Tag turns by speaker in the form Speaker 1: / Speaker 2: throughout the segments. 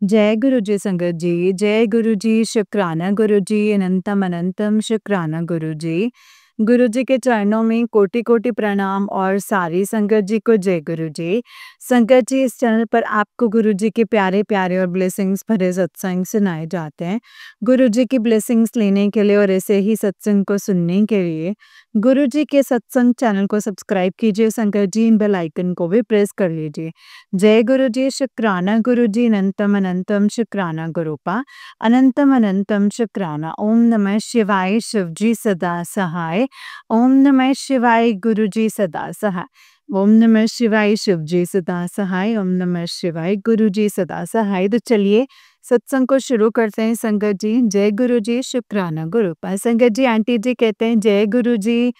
Speaker 1: जय गुरु जी संगत जी, जय गुरु जी, शुक्राना गुरु जी, अनंतम अनंतम शुक्राना गुरु जी। गुरु जी के चरणों में कोटि-कोटि प्रणाम और सारी संगत जी को जय गुरु जी। संगत जी, इस चैनल पर आपको गुरु जी के प्यारे-प्यारे और ब्लेसिंग्स भरे सत्संग सुनाए जाते हैं। गुरु जी की ब्लेसिंग्स लेने के लिए और ऐसे ही सत्संग को सुनने के लिए गुरु जी के सत्संग चैनल को सब्सक्राइब कीजिए संगत जी, इन बेल आइकन को भी प्रेस कर लीजिए। जय गुरु जी, शुक्राना गुरु जी, अनंतम अनंतम शुक्राना गुरुपा, अनंतम अनंतम शुक्राना। ओम नमः शिवाय, शिव जी सदा सहाय। ओम नमः शिवाय, गुरु जी सदा सहाय। ओम नमः शिवाय, शिव जी सदा सहाय। ओम नमः शिवाय, गुरु जी सदा सहाय। तो चलिए सत्संग को शुरू करते हैं संगत जी। जय गुरु जी, शुक्राना गुरुपा। संगत जी, आंटी जी कहते हैं जय गुरु जी,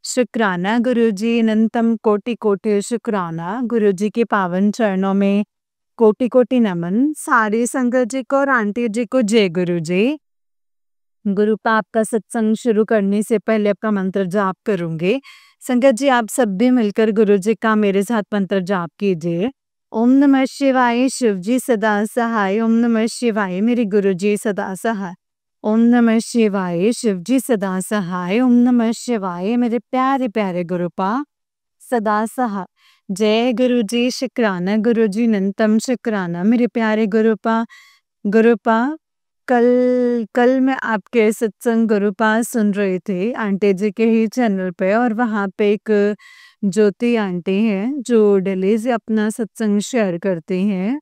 Speaker 1: शुक्राना गुरु जी, अनंतम कोटि कोटि शुक्राना। गुरु जी के पावन चरणों में कोटि कोटि नमन। सारी संगत जी को और आंटी जी को जय गुरु जी। गुरुपा, आपका सत्संग शुरू करने से पहले आपका मंत्र जाप करूंगी। संगत जी, आप सब भी मिलकर गुरु जी का मेरे साथ मंत्र जाप कीजिए। ओम नमः शिवाय, शिव जी सदा सहाय। ओम नमः शिवाय, मेरे गुरु जी सदा सहाय। ओम नमः शिवाय, शिव जी सदा सहाय। ओम नमः शिवाय, मेरे प्यारे प्यारे गुरुपा सदा सहाय। जय गुरु जी, शुक्राना गुरु जी, अनंतम शुक्राना मेरे प्यारे गुरुपा। गुरुपा, कल कल मैं आपके सत्संग गुरुपा सुन रही थी आंटी जी के ही चैनल पे, और वहाँ पे एक ज्योति आंटी हैं जो डेली से अपना सत्संग शेयर करती हैं।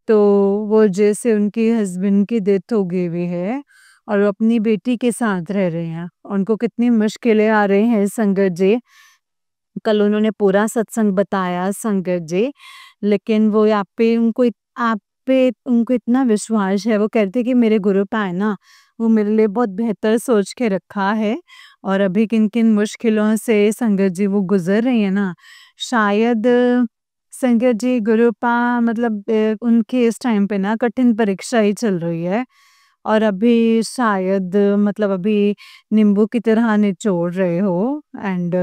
Speaker 1: तो वो जैसे उनकी हस्बैंड की डेथ हो गई हुई है और वो अपनी बेटी के साथ रह रहे हैं। उनको कितनी मुश्किलें आ रही हैं संगत जी। कल उन्होंने पूरा सत्संग बताया संगत जी, लेकिन वो आप पे उनको इतना विश्वास है, वो कहते कि मेरे गुरुपा है ना, वो मेरे लिए बहुत बेहतर सोच के रखा है। और अभी किन-किन मुश्किलों से संगत जी वो गुज़र रही है ना, शायद संगत जी गुरुपा मतलब उनके इस टाइम पे ना कठिन परीक्षा ही चल रही है। और अभी शायद मतलब अभी नींबू की तरह निचोड़ रहे हो। एंड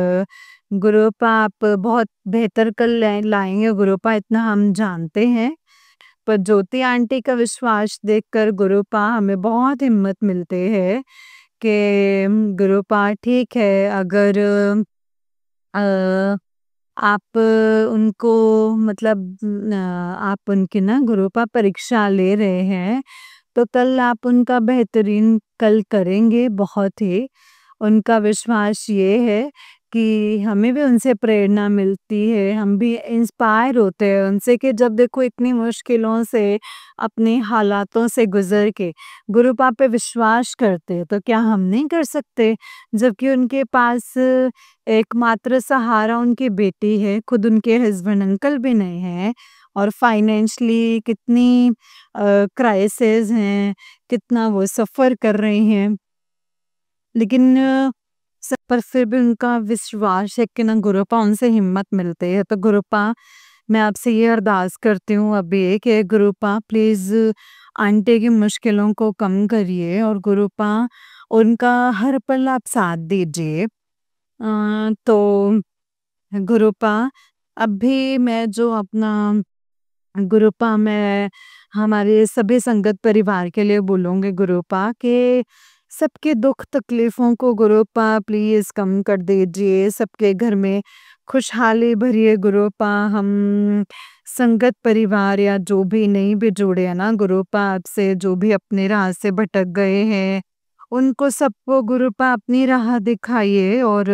Speaker 1: गुरुपा, आप बहुत बेहतर कल लाएंगे गुरुपा, इतना हम जानते हैं। पर ज्योति आंटी का विश्वास देखकर गुरुपा हमें बहुत हिम्मत मिलती है कि गुरुपा ठीक है, अगर अ, आप उनको मतलब आप उनकी ना गुरुपा परीक्षा ले रहे हैं, तो कल आप उनका बेहतरीन कल करेंगे बहुत ही। उनका विश्वास ये है कि हमें भी उनसे प्रेरणा मिलती है, हम भी इंस्पायर होते हैं उनसे कि जब देखो इतनी मुश्किलों से, अपने हालातों से गुज़र के गुरुपा पे विश्वास करते हैं, तो क्या हम नहीं कर सकते? जबकि उनके पास एकमात्र सहारा उनकी बेटी है, खुद उनके हस्बैंड अंकल भी नहीं हैं, और फाइनेंशियली कितनी क्राइसिस हैं, कितना वो सफ़र कर रही हैं। लेकिन सब पर फिर भी उनका विश्वास है कि ना गुरुपा उनसे हिम्मत मिलती है। तो गुरुपा, मैं आपसे ये अरदास करती हूँ अभी कि गुरुपा प्लीज़ आंटी की मुश्किलों को कम करिए, और गुरुपा उनका हर पल आप साथ दीजिए। तो गुरुपा, अभी मैं जो अपना गुरुपा मैं हमारे सभी संगत परिवार के लिए बोलूँगी गुरुपा कि सबके दुख तकलीफ़ों को गुरुपा प्लीज़ कम कर दीजिए, सबके घर में खुशहाली भरिए गुरुपा। हम संगत परिवार या जो भी नहीं भी जुड़े हैं ना गुरुपा आपसे, जो भी अपनी राह से भटक गए हैं, उनको सबको गुरुपा अपनी राह दिखाइए, और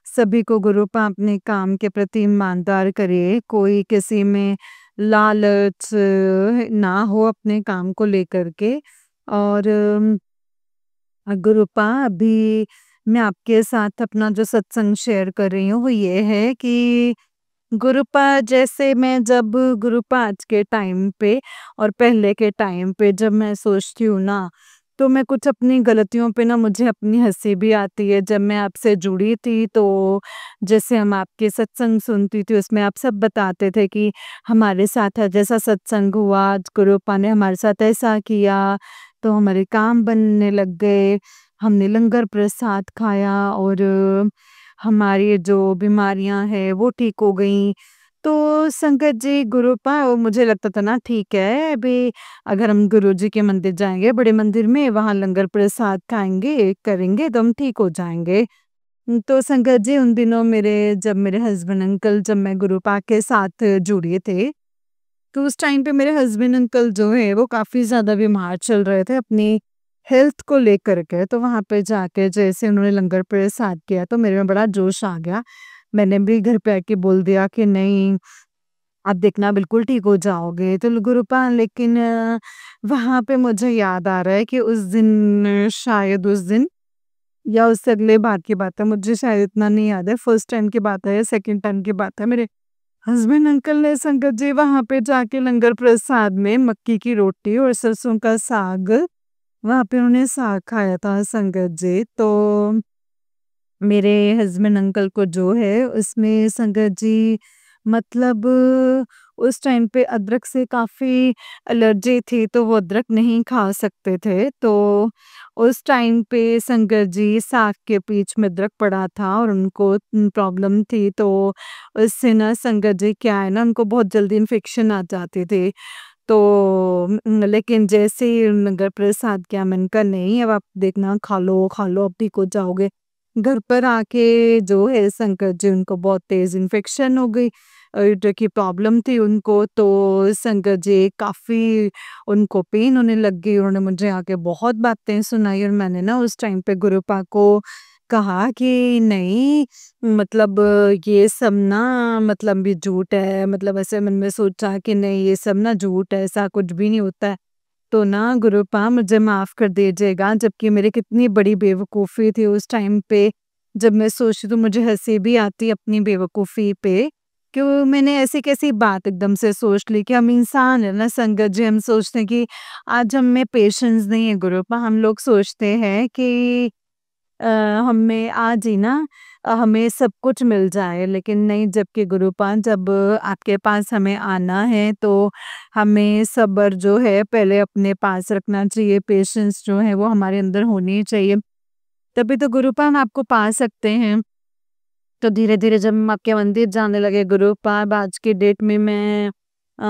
Speaker 1: सभी को गुरुपा अपने काम के प्रति ईमानदार करिए। कोई किसी में लालच ना हो अपने काम को लेकर के। और गुरुपा, अभी मैं आपके साथ अपना जो सत्संग शेयर कर रही हूँ वो ये है कि गुरुपा, जैसे मैं जब गुरुपा आज के टाइम पे और पहले के टाइम पे जब मैं सोचती हूँ ना, तो मैं कुछ अपनी गलतियों पे ना मुझे अपनी हँसी भी आती है। जब मैं आपसे जुड़ी थी तो जैसे हम आपके सत्संग सुनती थी, उसमें आप सब बताते थे कि हमारे साथ आज ऐसा सत्संग हुआ, आज गुरुपा ने हमारे साथ ऐसा किया, तो हमारे काम बनने लग गए, हमने लंगर प्रसाद खाया और हमारी जो बीमारियां हैं वो ठीक हो गई। तो संगत जी गुरुपा वो मुझे लगता था ना ठीक है अभी अगर हम गुरुजी के मंदिर जाएँगे बड़े मंदिर में वहाँ लंगर प्रसाद खाएँगे, करेंगे तो हम ठीक हो जाएँगे। तो संगत जी उन दिनों मेरे हस्बैंड अंकल जब मैं गुरुपा के साथ जुड़े थे, तो उस टाइम पे मेरे हस्बैंड अंकल जो है वो काफ़ी ज़्यादा बीमार चल रहे थे अपनी हेल्थ को लेकर के। तो वहाँ पे जाके जैसे उन्होंने लंगर प्रसाद किया तो मेरे में बड़ा जोश आ गया। मैंने भी घर पे आके बोल दिया कि नहीं आप देखना बिल्कुल ठीक हो जाओगे। तो गुरुपा लेकिन वहाँ पे मुझे याद आ रहा है कि उस दिन शायद उस दिन या उससे अगले बार की बात है, मुझे शायद इतना नहीं याद है, फर्स्ट टाइम की बात है या सेकंड टाइम की बात है। मेरे हस्बैंड अंकल ने संगत जी वहाँ पे जाके लंगर प्रसाद में मक्की की रोटी और सरसों का साग, वहाँ पे उन्होंने साग खाया था संगत जी। तो मेरे हस्बैंड अंकल को जो है उसमें संगत जी मतलब उस टाइम पे अदरक से काफ़ी एलर्जी थी तो वो अदरक नहीं खा सकते थे। तो उस टाइम पे संगत जी साग के बीच में अदरक पड़ा था और उनको प्रॉब्लम थी तो उससे ना संगत जी क्या है ना उनको बहुत जल्दी इन्फेक्शन आ जाती थी। तो लेकिन जैसे ही नगर प्रसाद किया मैंने कहा नहीं अब आप देखना खा लो अब ठीक हो जाओगे। घर पर आके जो है संकट जी उनको बहुत तेज़ इन्फेक्शन हो गई जो कि प्रॉब्लम थी उनको तो संकट जी काफ़ी उनको पेन होने लग गई। उन्होंने मुझे आके बहुत बातें सुनाई और मैंने ना उस टाइम पे गुरुपा को कहा कि नहीं मतलब ये सब ना मतलब भी झूठ है मतलब ऐसे मन में सोचा कि नहीं ये सब ना झूठ है ऐसा कुछ भी नहीं होता है। तो ना गुरुपा मुझे माफ़ कर दीजिएगा जबकि मेरी कितनी बड़ी बेवकूफ़ी थी उस टाइम पे। जब मैं सोचती तो मुझे हँसी भी आती अपनी बेवकूफ़ी पे कि वो मैंने ऐसी कैसी बात एकदम से सोच ली कि हम इंसान है ना संगत जी हम सोचते हैं कि आज हम में पेशेंस नहीं है गुरुपा हम लोग सोचते हैं कि अ, हमें आज ही ना हमें सब कुछ मिल जाए लेकिन नहीं जबकि गुरुपान जब आपके पास हमें आना है तो हमें सब्र जो है पहले अपने पास रखना चाहिए पेशेंस जो है वो हमारे अंदर होनी चाहिए तभी तो गुरुपान आपको पा सकते हैं। तो धीरे-धीरे जब हम आपके मंदिर जाने लगे गुरुपाद आज की डेट में मैं अ,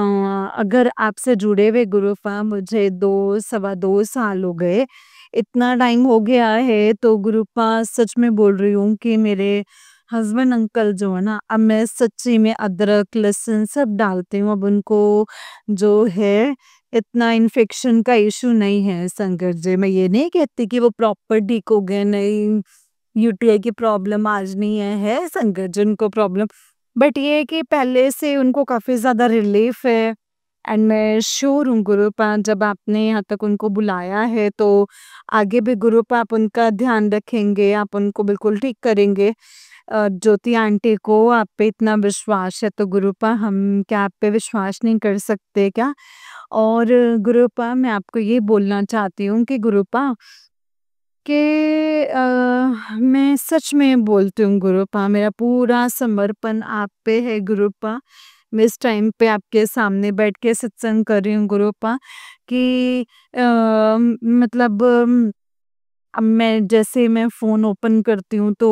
Speaker 1: अगर आपसे जुड़े हुए गुरुपाद मुझे 2 सवा 2 साल हो गए। इतना टाइम हो गया है तो गुरुपाद सच में बोल रही हूँ कि मेरे हस्बैंड अंकल जो है ना अब मैं सच्ची में अदरक, लहसुन सब डालती हूँ। अब उनको जो है इतना इन्फेक्शन का इश्यू नहीं है संकट जी। मैं ये नहीं कहती कि वो प्रॉपर ठीक हो गए नहीं यूटीआई की प्रॉब्लम आज नहीं है संगठन को प्रॉब्लम बट ये है कि पहले से उनको काफ़ी ज़्यादा रिलीफ है एंड मैं श्योर हूँ गुरुपा जब आपने यहाँ तक उनको बुलाया है तो आगे भी गुरुपा आप उनका ध्यान रखेंगे आप उनको बिल्कुल ठीक करेंगे। ज्योति आंटी को आप पे इतना विश्वास है तो गुरुपा हम क्या आप पे विश्वास नहीं कर सकते क्या? और गुरुपा मैं आपको ये बोलना चाहती हूँ कि गुरुपा कि मैं सच में बोलती हूँ गुरुपा मेरा पूरा समर्पण आप पे है गुरुपा। मैं इस टाइम पे आपके सामने बैठ के सत्संग कर रही हूँ गुरुपा कि मतलब अब मैं जैसे मैं फ़ोन ओपन करती हूँ तो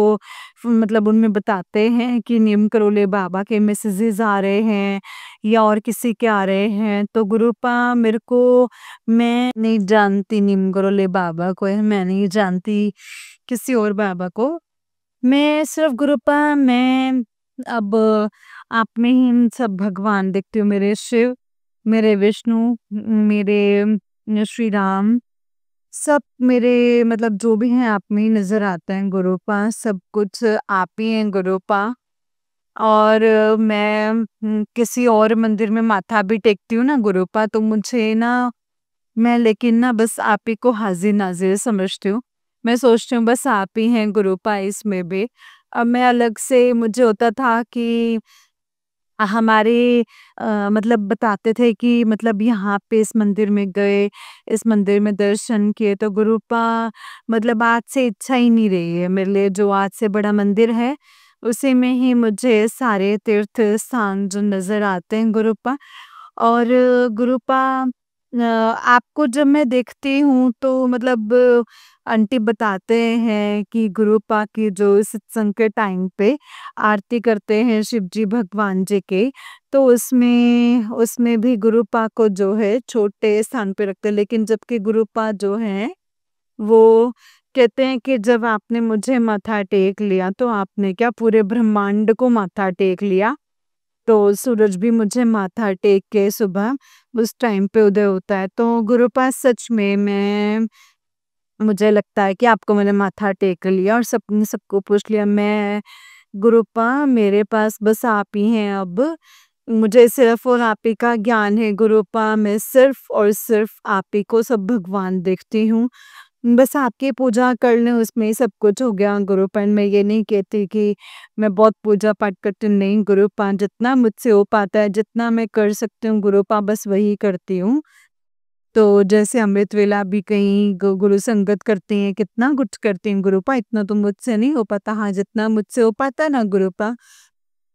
Speaker 1: मतलब उनमें बताते हैं कि नीम करोले बाबा के मैसेजेस आ रहे हैं या और किसी के आ रहे हैं तो गुरुपा मेरे को मैं नहीं जानती नीम करोले बाबा को है मैं नहीं जानती किसी और बाबा को। मैं सिर्फ़ गुरुपा मैं अब आप में ही इन सब भगवान देखती हूँ मेरे शिव, मेरे विष्णु, मेरे श्री राम सब मेरे मतलब जो भी हैं आप में ही नज़र आते हैं गुरुपा, सब कुछ आप ही हैं गुरुपा। और मैं किसी और मंदिर में माथा भी टेकती हूँ ना गुरुपा तो मुझे ना मैं लेकिन ना बस आप ही को हाज़िर-नाज़िर समझती हूँ। मैं सोचती हूँ बस आप ही हैं गुरुपा इसमें भी। अब मैं अलग से मुझे होता था कि हमारे मतलब बताते थे कि मतलब यहाँ पे इस मंदिर में गए, इस मंदिर में दर्शन किए तो गुरुपा मतलब आज से इच्छा ही नहीं रही है मेरे लिए जो आज से बड़ा मंदिर है, उसी में ही मुझे सारे तीर्थ स्थान जो नज़र आते हैं गुरुपा। और गुरुपा आपको जब मैं देखती हूँ तो मतलब आंटी बताते हैं कि गुरुपा की जो सत्संग के टाइम पे आरती करते हैं शिव जी भगवान जी के, तो उसमें उसमें भी गुरुपा को जो है छोटे स्थान पे रखते हैं, लेकिन जबकि गुरुपा जो है वो कहते हैं कि जब आपने मुझे माथा टेक लिया तो आपने क्या पूरे ब्रह्मांड को माथा टेक लिया। तो सूरज भी मुझे माथा टेक के सुबह उस टाइम पे उदय होता है। तो गुरु पास सच में मैं मुझे लगता है कि आपको मैंने माथा टेक लिया और सबने सबको पूछ लिया। मैं गुरुपा मेरे पास बस आप ही हैं अब। मुझे सिर्फ और आप ही का ज्ञान है गुरुपा। मैं सिर्फ और सिर्फ आप ही को सब भगवान देखती हूँ। बस आपकी पूजा कर लें उसमें ही सब कुछ हो गया गुरुपन। मैं ये नहीं कहती कि मैं बहुत पूजा पाठ करती हूँ, नहीं गुरुपा जितना मुझसे हो पाता है, जितना मैं कर सकती हूँ गुरुपा बस वही करती हूँ। तो जैसे अमृत वेला भी कहीं गुरु संगत करती हैं, कितना कुछ करती हैं गुरुपा, इतना तो मुझसे नहीं हो पाता। हाँ, जितना मुझसे हो पाता है ना गुरुपा,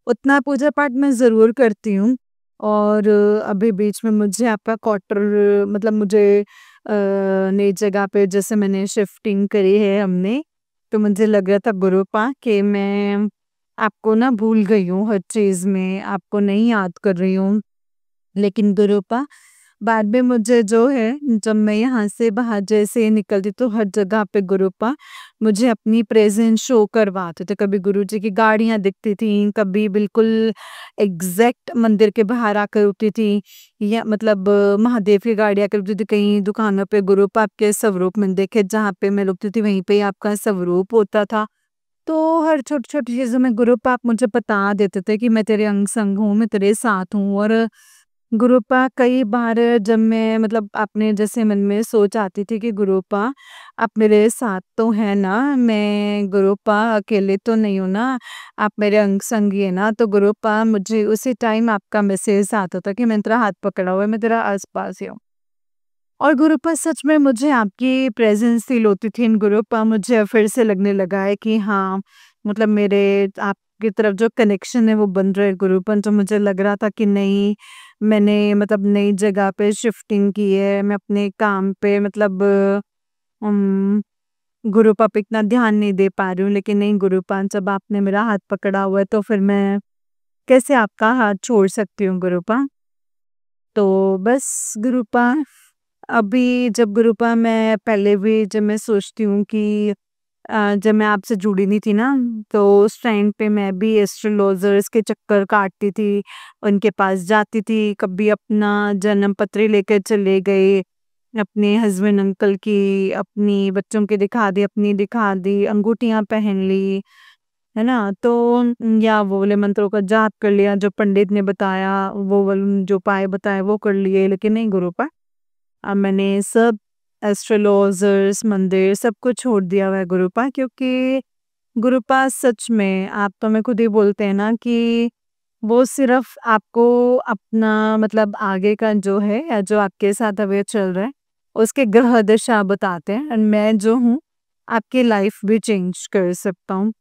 Speaker 1: उतना पूजा पाठ मैं ज़रूर करती हूँ। और अभी बीच में मुझे आपका क्वार्टर मतलब मुझे नई जगह पे जैसे मैंने शिफ्टिंग करी है हमने, तो मुझे लग रहा था गुरुपा कि मैं आपको ना भूल गई हूँ हर चीज़ में, आपको नहीं याद कर रही हूँ। लेकिन गुरुपा बाद में मुझे जो है जब मैं यहाँ से बाहर जैसे ही निकलती तो हर जगह पे गुरुपा मुझे अपनी प्रेजेंस शो करवाते थे। कभी गुरुजी की गाड़ियाँ दिखती थी, कभी बिल्कुल एग्जैक्ट मंदिर के बाहर आकर रुकती थी, या मतलब महादेव की गाड़ी आकर रुकती थी। कहीं दुकानों पे गुरुपा आपके स्वरूप मैंने देखे, जहाँ पे मैं रुकती थी वहीं पे ही आपका स्वरूप होता था। तो हर छोटी-छोटी चीज़ों में गुरुपा आप मुझे बता देते थे कि मैं तेरे अंग-संग हूँ, मैं तेरे साथ हूँ। और गुरुपा कई बार जब मैं मतलब अपने जैसे मन में सोच आती थी कि गुरुपा आप मेरे साथ तो है ना, मैं गुरुपा अकेले तो नहीं हूँ ना, आप मेरे अंग संगी है ना। तो गुरुपा मुझे उसी टाइम आपका मैसेज आता था कि मैं तेरा हाथ पकड़ा हुआ है, मैं तेरा आस-पास ही हूँ। और गुरुपा सच में मुझे आपकी प्रेज़ेंस फ़ील होती थी। इन गुरुपा मुझे अब फिर से लगने लगा है कि हाँ, मतलब मेरे आपकी तरफ जो कनेक्शन है वो बन रहा है गुरुपा। तो मुझे लग रहा था कि नहीं, मैंने मतलब नई जगह पे शिफ्टिंग की है, मैं अपने काम पे मतलब उम, गुरुपा पे इतना ध्यान नहीं दे पा रही हूँ। लेकिन नहीं गुरुपा, जब आपने मेरा हाथ पकड़ा हुआ है तो फिर मैं कैसे आपका हाथ छोड़ सकती हूँ गुरुपा। तो बस गुरुपा अभी जब गुरुपा मैं पहले भी जब मैं सोचती हूँ कि जब मैं आपसे जुड़ी नहीं थी ना, तो उस टाइम पे मैं भी एस्ट्रोलॉजर्स के चक्कर काटती थी, उनके पास जाती थी, कभी अपना जन्म पत्री लेकर चले गए, अपने हस्बैंड अंकल की, अपनी बच्चों की दिखा दी, अपनी दिखा दी, अंगूठियाँ पहन ली, है ना? तो या वो वाले मंत्रों का जाप कर लिया जो पंडित ने बताया, वो वाले जो उपाय बताए वो कर लिए। लेकिन नहीं गुरुपा, अब मैंने सब एस्ट्रोलॉजर्स, मंदिर सब कुछ छोड़ दिया हुआ है गुरुपा। क्योंकि गुरुपा सच में आप तो हमें खुद ही बोलते हैं ना कि वो सिर्फ आपको अपना मतलब आगे का जो है या जो आपके साथ अभी चल रहा है उसके ग्रह दशा बताते हैं, और मैं जो हूँ आपकी लाइफ भी चेंज कर सकता हूँ।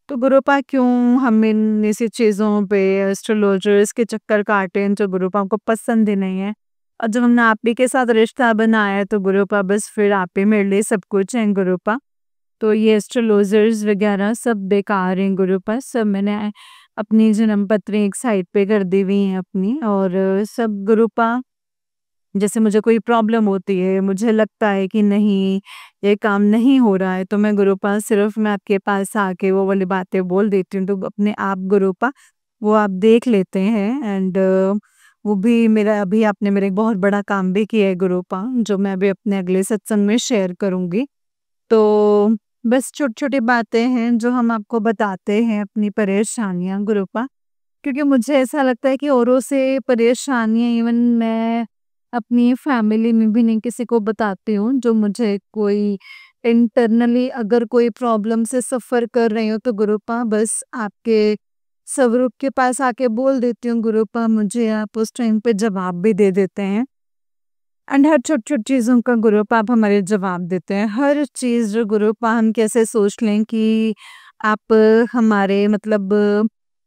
Speaker 1: तो गुरुपा क्यों हम इन ऐसी चीज़ों पे एस्ट्रोलॉजर्स के चक्कर काटे हैं जो गुरुपा को पसंद ही नहीं है। और जब हमने आप ही के साथ रिश्ता बनाया है तो गुरुपा बस फिर आप ही मेरे लिए सब कुछ हैं गुरुपा। तो ये एस्ट्रोलॉजर्स वगैरह सब बेकार हैं गुरुपा। सब मैंने अपनी जन्म पत्री एक साइड पे कर दी हुई है अपनी। और सब गुरुपा जैसे मुझे कोई प्रॉब्लम होती है, मुझे लगता है कि नहीं ये काम नहीं हो रहा है, तो मैं गुरुपा सिर्फ मैं आपके पास आके वो वाली बातें बोल देती हूँ। तो अपने आप गुरुपा वो आप देख लेते हैं। एंड वो भी मेरा अभी आपने मेरा एक बहुत बड़ा काम भी किया है गुरुपा, जो मैं अभी अपने अगले सत्संग में शेयर करूँगी। तो बस छोटी-छोटी बातें हैं जो हम आपको बताते हैं अपनी परेशानियाँ गुरुपा। क्योंकि मुझे ऐसा लगता है कि औरों से परेशानियाँ इवन मैं अपनी फैमिली में भी नहीं किसी को बताती हूँ। जो मुझे कोई इंटरनली अगर कोई प्रॉब्लम से सफ़र कर रही हूँ तो गुरुपा बस आपके स्वरूप के पास आके बोल देती हूँ। गुरुपा मुझे आप उस टाइम पे जवाब भी दे देते हैं। एंड हर छोटी-छोटी चीज़ों का गुरुपा आप हमारे जवाब देते हैं। हर चीज़ जो गुरुपा हम कैसे सोच लें कि आप हमारे मतलब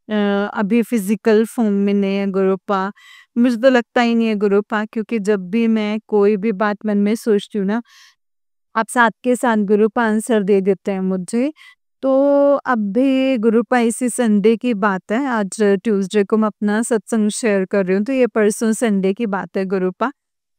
Speaker 1: अभी फिजिकल फॉर्म में नहीं है गुरुपा। मुझे तो लगता ही नहीं है गुरुपा, क्योंकि जब भी मैं कोई भी बात मन में सोचती हूँ ना, आप साथ के साथ गुरुपा आंसर दे देते हैं मुझे। तो अब भी गुरुपा इसी संडे की बात है, आज ट्यूसडे को मैं अपना सत्संग शेयर कर रही हूँ, तो ये परसों संडे की बात है गुरुपा।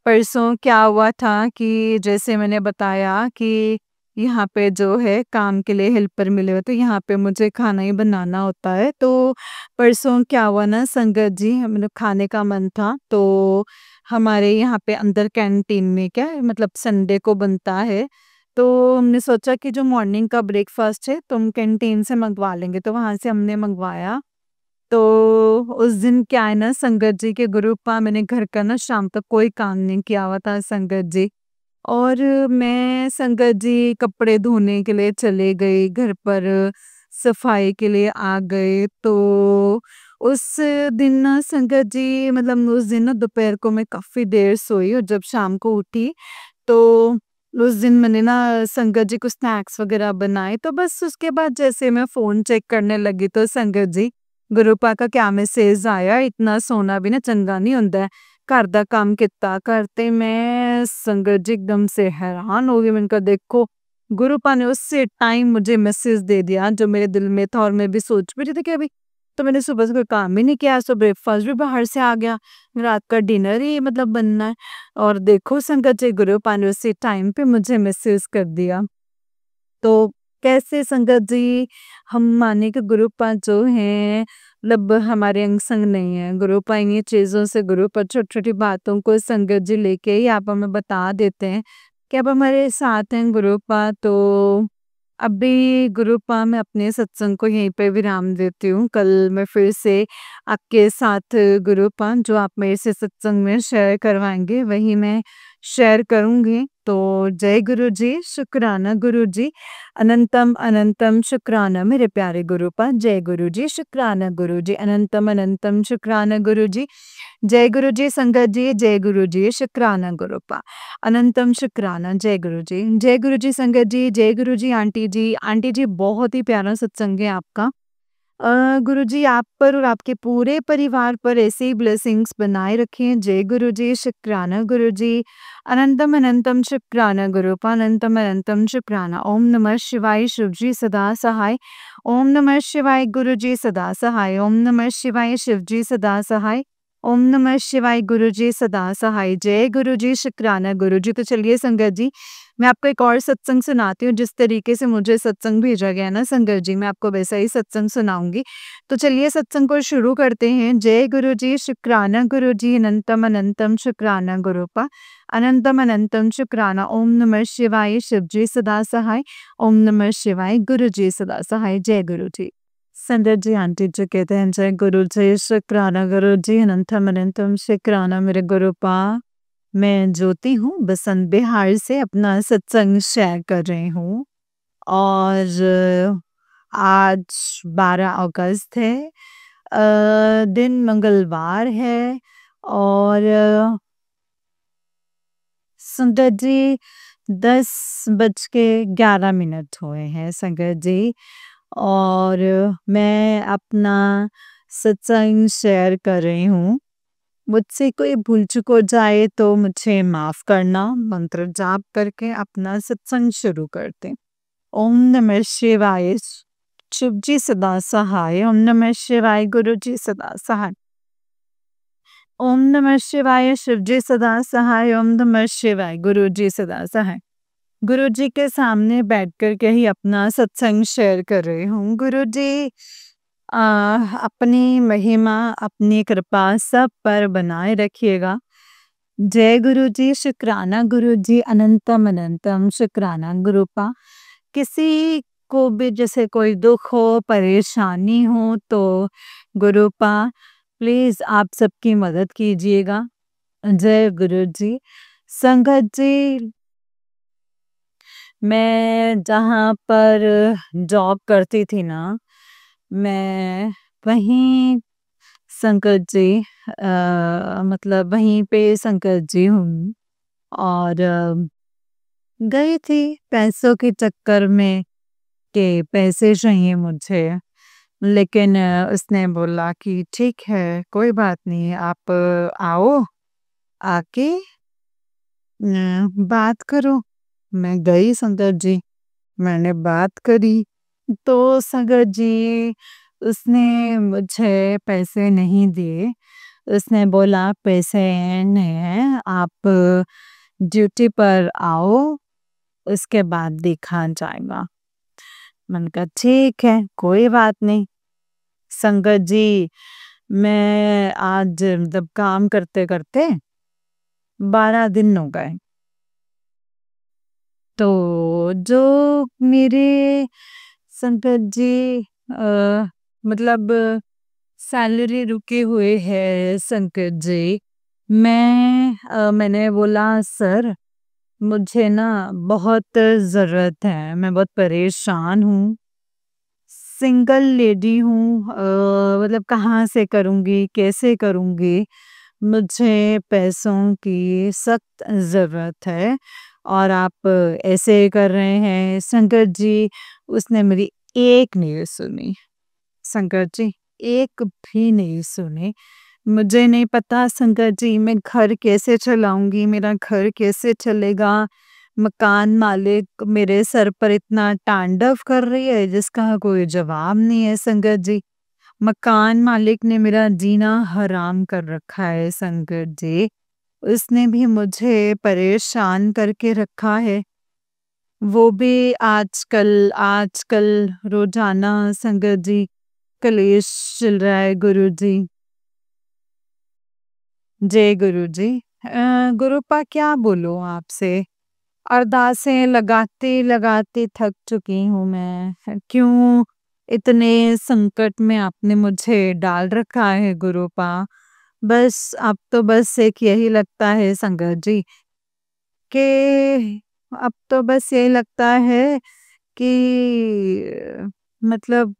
Speaker 1: परसों क्या हुआ था कि जैसे मैंने बताया कि यहाँ पे जो है काम के लिए हेल्पर मिले हुए, तो यहाँ पे मुझे खाना ही बनाना होता है। तो परसों क्या हुआ ना संगत जी, मतलब खाने का मन था, तो हमारे यहाँ पे अंदर कैंटीन में क्या है, मतलब संडे को बनता है। तो हमने सोचा कि जो मॉर्निंग का ब्रेकफास्ट है तो हम कैंटीन से मंगवा लेंगे, तो वहाँ से हमने मंगवाया। तो उस दिन क्या है ना संगत जी के ग्रुप मैंने घर का ना शाम तक कोई काम नहीं किया हुआ था संगत जी। और मैं संगत जी कपड़े धोने के लिए चले गई, घर पर सफाई के लिए आ गए। तो उस दिन ना संगत जी, मतलब उस दिन ना दोपहर को मैं काफ़ी देर सोई, और जब शाम को उठी तो उस दिन मैंने ना संगत जी को स्नैक्स वगैरह बनाए। तो बस उसके बाद जैसे मैं फ़ोन चेक करने लगी तो संगत जी गुरुपा का क्या मैसेज आया, इतना सोना भी ना चंगा नहीं होंदा है। घर दा काम कितना करते, मैं संगत जी एकदम से हैरान हो गई। मैंने कहा देखो, गुरुपा ने उसी टाइम मुझे मैसेज दे दिया जो मेरे दिल में था, और मैं भी सोच भी रही थी कि अभी तो मैंने सुबह से कोई काम ही नहीं किया, आज तो ब्रेकफास्ट भी बाहर से आ गया, रात का डिनर ही मतलब बनना है। और देखो संगत जी गुरुपा ने उसी टाइम पे मुझे मैसेज कर दिया। तो कैसे संगत जी, हम माने कि गुरुपा जो हैं मतलब हमारे अंग संग नहीं है। गुरुपा इन्हीं चीज़ों से, गुरुपा छोटी-छोटी बातों को संगत जी लेके ही आप हमें बता देते हैं कि अब हमारे साथ हैं गुरुपा। तो अभी गुरुपा मैं अपने सत्संग को यहीं पे विराम देती हूँ। कल मैं फिर से आपके साथ गुरुपा जो आप मेरे से सत्संग में शेयर करवाएँगे वही मैं शेयर करूँगी। तो जय गुरु जी, शुक्राना गुरु जी, अनंतम अनंतम शुक्राना मेरे प्यारे गुरुपा। जय गुरु जी, शुक्राना गुरु जी, अनंतम अनंतम शुक्राना गुरु जी। जय गुरु जी संगत जी, जय गुरु जी, शुक्राना गुरुपा। अनंतम शुक्राना, जय गुरु जी। जय गुरु जी संगत जी, जय गुरु जी आंटी जी। आंटी जी बहुत ही प्यारा सत्संग है आपका। गुरु जी आप पर और आपके पूरे परिवार पर ऐसे ही ब्लेसिंग्स बनाए रखें। जय गुरु जी, शुक्राना गुरु जी। अनंतम अनंतम शुक्राना गुरुपा, अनंतम अनंतम शुक्राना। ओम नमः शिवाय, शिव जी सदा सहाय। ओम नमः शिवाय, गुरु जी सदा सहाय। ओम नमः शिवाय, शिव जी सदा सहाय। ओम नमः शिवाय, गुरु जी सदा सहाय। जय गुरु जी, शुक्राना गुरु जी। तो चलिए संगत जी, मैं आपको एक और सत्संग सुनाती हूँ। जिस तरीके से मुझे सत्संग भेजा गया है ना संगत जी, मैं आपको वैसा ही सत्संग सुनाऊँगी। तो चलिए सत्संग को शुरू करते हैं। जय गुरु जी, शुक्राना गुरु जी, अनंतम अनंतम शुक्राना गुरुपा। अनंतम अनंतम शुक्राना। ओम नमः शिवाय, शिव जी सदा सहाय। ओम नमः शिवाय, गुरु जी सदा सहाय। जय गुरु जी। संगत जी आंटी जी कहते हैं जय गुरु जी, शुक्राना गुरु जी, अनंतम अनंतम शुक्राना मेरे गुरुपा। मैं ज्योति हूँ, बसंत बिहार से अपना सत्संग शेयर कर रही हूँ। और आज 12 अगस्त है, दिन मंगलवार है। और संगत जी 10:11 हुए हैं संगत जी। और मैं अपना सत्संग शेयर कर रही हूँ। मुझसे कोई भूल चूक हो जाए तो मुझे माफ़ करना। मंत्र जाप करके अपना सत्संग शुरू करते हैं। ओम नमः शिवाय, शिव जी सदा सहाय। ओम नमः शिवाय, गुरु जी सदा सहाय। ओम नमः शिवाय, शिव जी सदा सहाय। ओम नमः शिवाय, गुरु जी सदा सहाय। गुरु जी के सामने बैठ कर के ही अपना सत्संग शेयर कर रही हूँ। गुरु जी अपनी महिमा, अपनी कृपा सब पर बनाए रखिएगा। जय गुरु जी, शुक्राना गुरु जी, अनंतम अनंतम शुक्राना गुरुपा। किसी को भी जैसे कोई दुख हो, परेशानी हो तो गुरुपा प्लीज़ आप सबकी मदद कीजिएगा। जय गुरु जी। संगत जी, मैं जहाँ पर जॉब करती थी ना, मैं वहीं संगत जी मतलब वहीं पे संगत जी हूँ। और गई थी पैसों के चक्कर में कि पैसे चाहिए मुझे। लेकिन उसने बोला कि ठीक है, कोई बात नहीं, आप आओ, आके बात करो। मैं गई संगत जी, मैंने बात करी, तो संगत जी उसने मुझे पैसे नहीं दिए। उसने बोला पैसे नहीं हैं, आप ड्यूटी पर आओ, उसके बाद देखा जाएगा। मैंने कहा ठीक है, कोई बात नहीं। संगत जी, मैं आज मतलब काम करते-करते 12 दिन हो गए। तो जो मेरे संगत जी मतलब सैलरी रुके हुए है संकट जी। मैंने बोला सर मुझे ना बहुत ज़रूरत है, मैं बहुत परेशान हूँ, सिंगल लेडी हूँ, मतलब कहाँ से करूँगी, कैसे करूँगी? मुझे पैसों की सख्त ज़रूरत है और आप ऐसे कर रहे हैं संकट जी। उसने मेरी एक नहीं सुनी संकट जी, एक भी नहीं सुनी। मुझे नहीं पता संकट जी मैं घर कैसे चलाऊँगी, मेरा घर कैसे चलेगा? मकान मालिक मेरे सर पर इतना तांडव कर रही है जिसका कोई जवाब नहीं है संकट जी। मकान मालिक ने मेरा जीना हराम कर रखा है संकट जी। उसने भी मुझे परेशान करके रखा है। वो भी आजकल आजकल रोज़ाना संगत जी कलेश चल रहा है गुरुजी। जय गुरुजी। गुरुपा क्या बोलूँ आपसे? अरदासें लगाते-लगाते थक चुकी हूँ मैं। क्यों इतने संकट में आपने मुझे डाल रखा है गुरुपा? बस अब तो बस एक यही लगता है संगत जी कि अब तो बस यही लगता है कि मतलब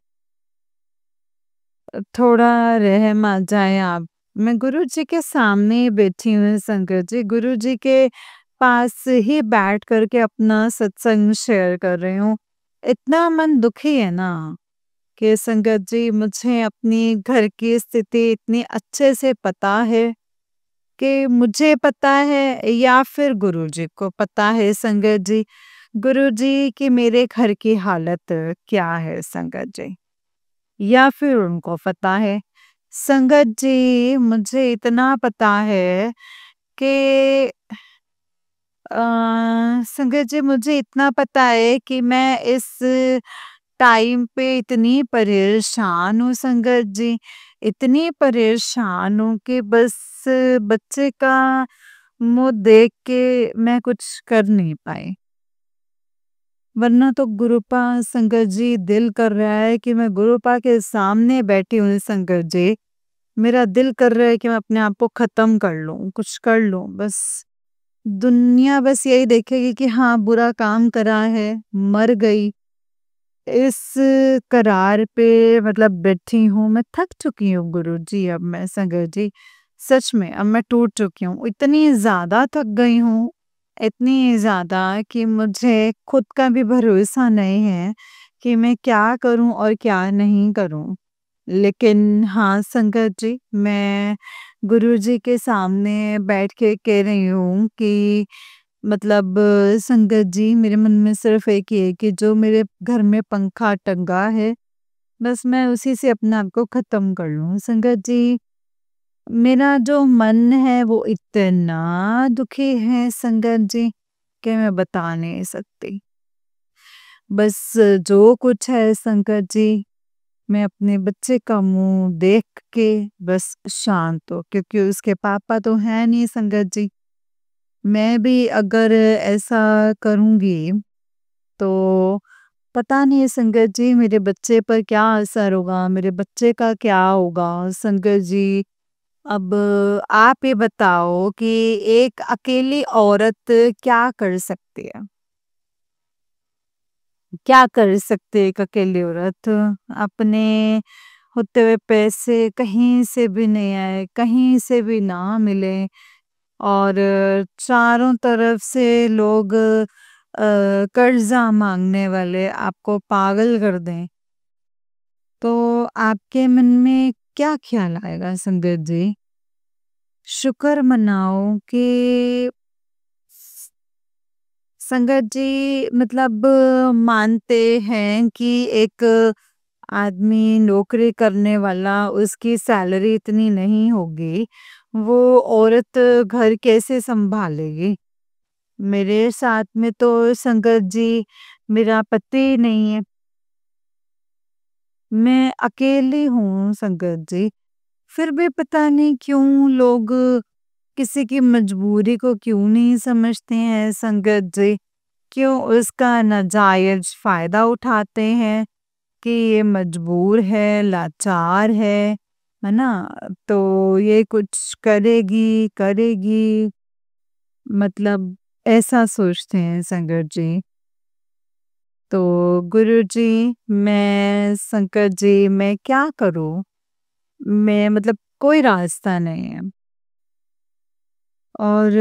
Speaker 1: थोड़ा रहम आ जाए आप। मैं गुरुजी के सामने ही बैठी हूँ संगत जी, गुरुजी के पास ही बैठ कर के अपना सत्संग शेयर कर रही हूँ। इतना मन दुखी है ना कि संगत जी मुझे अपनी घर की स्थिति इतनी अच्छे से पता है कि मुझे पता है या फिर गुरुजी को पता है संगत जी। गुरुजी की मेरे घर की हालत क्या है संगत जी? या फिर उनको पता है। संगत जी मुझे इतना पता है कि अ, संगत जी मुझे इतना पता है कि मैं इस टाइम पे इतनी परेशान हूँ संगत जी, इतनी परेशान हूँ कि बस बच्चे का मुँह देख के मैं कुछ कर नहीं पाई। वरना तो गुरुपा संगत जी दिल कर रहा है कि मैं गुरुपा के सामने बैठी हूँ संगत जी। मेरा दिल कर रहा है कि मैं अपने आप को ख़त्म कर लूँ, कुछ कर लूँ बस। दुनिया बस यही देखेगी कि हाँ, बुरा काम करा है, मर गई। इस करार पे मतलब बैठी हूँ, मैं थक चुकी हूँ गुरुजी अब मैं संगत जी। सच में अब मैं टूट चुकी हूँ, इतनी ज़्यादा थक गई हूँ, इतनी ज़्यादा कि मुझे खुद का भी भरोसा नहीं है कि मैं क्या करूँ और क्या नहीं करूँ। लेकिन हाँ, संगत जी, मैं गुरुजी के सामने बैठ के कह रही हूँ कि मतलब संगत जी मेरे मन में सिर्फ़ एक ही है कि जो मेरे घर में पंखा टंगा है, बस मैं उसी से अपने आप को ख़त्म कर लूँ। संगत जी, मेरा जो मन है वो इतना दुखी है संगत जी, कि मैं बता नहीं सकती। बस जो कुछ है संगत जी मैं अपने बच्चे का मुँह देख के बस शांत हो क्योंकि उसके पापा तो हैं नहीं संगत जी। मैं भी अगर ऐसा करूँगी तो पता नहीं संगत जी मेरे बच्चे पर क्या असर होगा, मेरे बच्चे का क्या होगा संगत जी। अब आप ये बताओ कि एक अकेली औरत क्या कर सकती है? क्या कर सकती है एक अकेली औरत? अपने होते हुए पैसे कहीं से भी नहीं आए, कहीं से भी ना मिले और चारों तरफ से लोग कर्जा मांगने वाले आपको पागल कर दें। तो आपके मन में क्या ख्याल आएगा संगत जी? शुक्र मनाओ कि संगत जी मतलब मानते हैं कि एक आदमी नौकरी करने वाला उसकी सैलरी इतनी नहीं होगी, वो औरत घर कैसे संभालेगी? मेरे साथ में तो संगत जी मेरा पति नहीं है। मैं अकेली हूँ संगत जी। फिर भी पता नहीं क्यों लोग किसी की मजबूरी को क्यों नहीं समझते हैं संगत जी। क्यों उसका नाजायज फायदा उठाते हैं कि ये मजबूर है, लाचार है ना? तो ये कुछ करेगी, करेगी मतलब ऐसा सोचते हैं संगत जी। तो गुरुजी मैं संकट जी मैं क्या करूँ? मैं मतलब कोई रास्ता नहीं है। और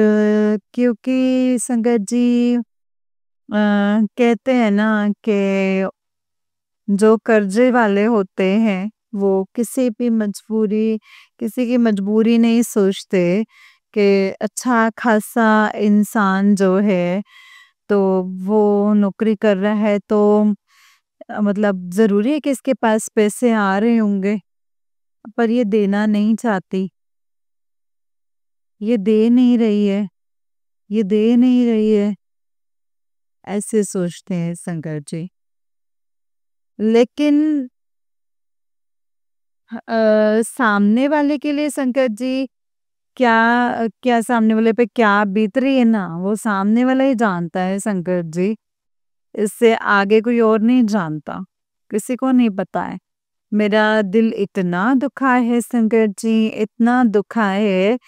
Speaker 1: क्योंकि संगत जी कहते हैं ना कि जो कर्जे वाले होते हैं वो किसी की मजबूरी नहीं सोचते कि अच्छा खासा इंसान जो है तो वो नौकरी कर रहा है तो मतलब ज़रूरी है कि इसके पास पैसे आ रहे होंगे, पर ये देना नहीं चाहती। ये दे नहीं रही है, ये दे नहीं रही है, ऐसे सोचते हैं शंकर जी। लेकिन सामने वाले के लिए शंकर जी क्या क्या सामने वाले पे क्या बीत रही है ना, वो सामने वाला ही जानता है शंकर जी। इससे आगे कोई और नहीं जानता, किसी को नहीं पता है। मेरा दिल इतना दुखा है संकट जी, इतना दुखा है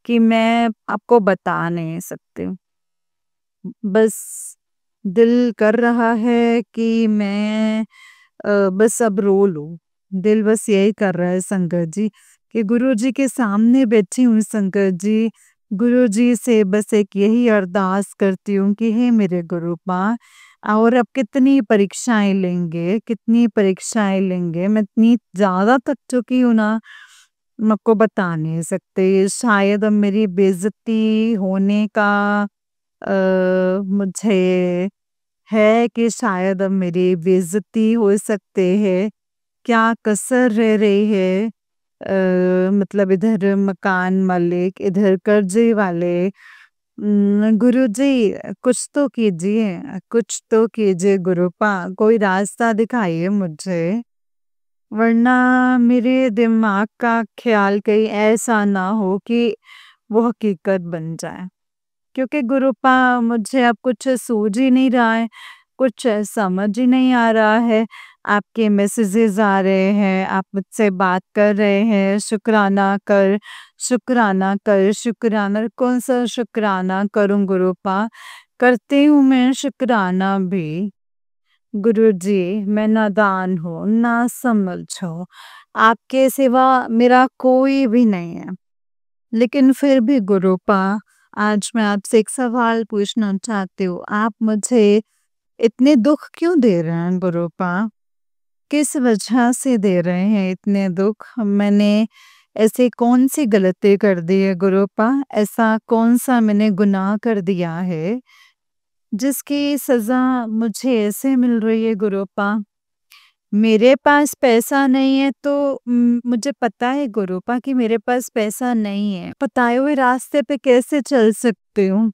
Speaker 1: कि मैं आपको बता नहीं सकती हूँ। बस दिल कर रहा है कि मैं बस अब रो लूँ। दिल बस यही कर रहा है संकट जी कि गुरुजी के सामने बैठी हूँ संकट जी। गुरुजी से बस एक यही अरदास करती हूँ कि हे मेरे गुरुपा और अब कितनी परीक्षाएँ लेंगे, कितनी परीक्षाएँ लेंगे। मैं इतनी ज़्यादा थक चुकी हूँ ना, मैं आपको बता नहीं सकती। शायद अब मेरी बेइज़्ज़ती होने का मुझे है कि शायद अब मेरी बेइज़्ज़ती हो सकती है। क्या कसर रह रही है मतलब इधर मकान मालिक, इधर कर्जे वाले। गुरुजी कुछ तो कीजिए, कुछ तो कीजिए गुरुपा, कोई रास्ता दिखाइए मुझे। वरना मेरे दिमाग का ख़्याल कहीं ऐसा ना हो कि वो हकीकत बन जाए। क्योंकि गुरुपा मुझे अब कुछ सूझ ही नहीं रहा है, कुछ समझ ही नहीं आ रहा है। आपके मैसेजेस आ रहे हैं, आप मुझसे बात कर रहे हैं, शुक्राना कर, शुक्राना कर, शुक्राना कौन-सा शुक्राना करूँ गुरुपा? करती हूँ मैं शुक्राना भी। गुरुजी, मैं नादान हूँ, नासमझ हूँ। आपके सिवा मेरा कोई भी नहीं है। लेकिन फिर भी गुरुपा आज मैं आपसे एक सवाल पूछना चाहती हूँ। आप मुझे इतने दुख क्यों दे रहे हैं गुरुपा? किस वजह से दे रहे हैं इतने दुख? मैंने ऐसी कौन-सी गलती कर दी है गुरुपा? ऐसा कौन-सा मैंने गुनाह कर दिया है, जिसकी सज़ा मुझे ऐसे मिल रही है गुरुपा? मेरे पास पैसा नहीं है तो मुझे पता है गुरुपा कि मेरे पास पैसा नहीं है। बताए हुए रास्ते पे कैसे चल सकती हूँ?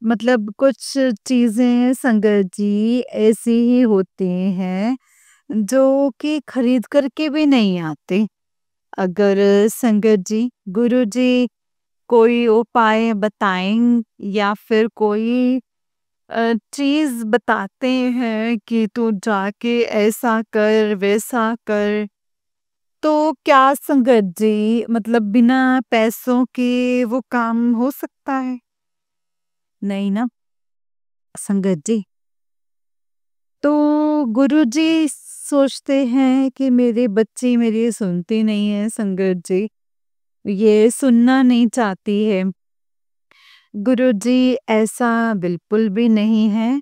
Speaker 1: मतलब कुछ चीज़ें संगत जी ऐसी ही होती हैं जो कि खरीद कर के भी नहीं आती। अगर संगत जी, गुरुजी कोई उपाय बताएँ या फिर कोई चीज़ बताते हैं कि तू जाके ऐसा कर, वैसा कर, तो क्या संगत जी मतलब बिना पैसों के वो काम हो सकता है? नहीं ना, संगत जी। तो गुरुजी सोचते हैं कि मेरी बच्ची मेरी सुनती नहीं है संगत जी, ये सुनना नहीं चाहती है। गुरुजी ऐसा बिल्कुल भी नहीं है।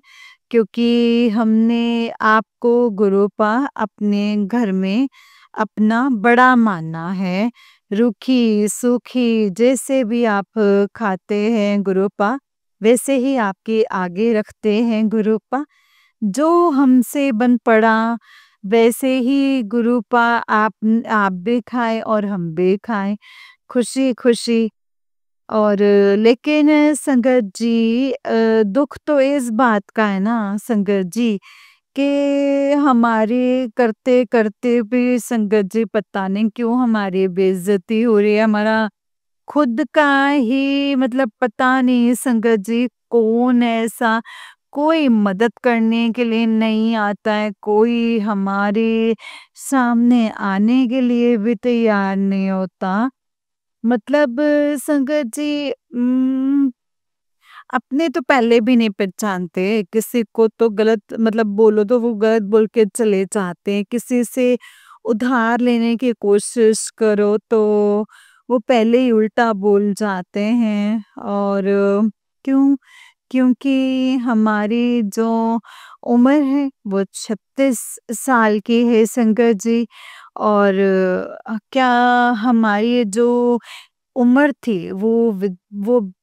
Speaker 1: क्योंकि हमने आपको गुरुपा अपने घर में अपना बड़ा माना है। रूखी, सूखी जैसे भी आप खाते हैं गुरुपा, वैसे ही आपके आगे रखते हैं गुरुपा। जो हमसे बन पड़ा वैसे ही गुरुपा आप भी खाएँ और हम भी खाएँ, खुशी-खुशी। और लेकिन संगत जी दुःख तो इस बात का है ना संगत जी कि हमारे करते-करते भी संगत जी पता नहीं क्यों हमारी बेइज़्ज़ती हो रही है। हमारा खुद का ही मतलब पता नहीं संगत जी कौन ऐसा कोई मदद करने के लिए नहीं आता है, कोई हमारे सामने आने के लिए भी तैयार नहीं होता। मतलब संगत जी अपने तो पहले भी नहीं पहचानते, किसी को तो गलत मतलब बोलो तो वो गलत बोल के चले जाते हैं, किसी से उधार लेने की कोशिश करो तो वो पहले ही उल्टा बोल जाते हैं। और क्यों? क्योंकि हमारी जो उम्र है वो 36 साल की है संगत जी। और क्या हमारी जो उम्र थी वो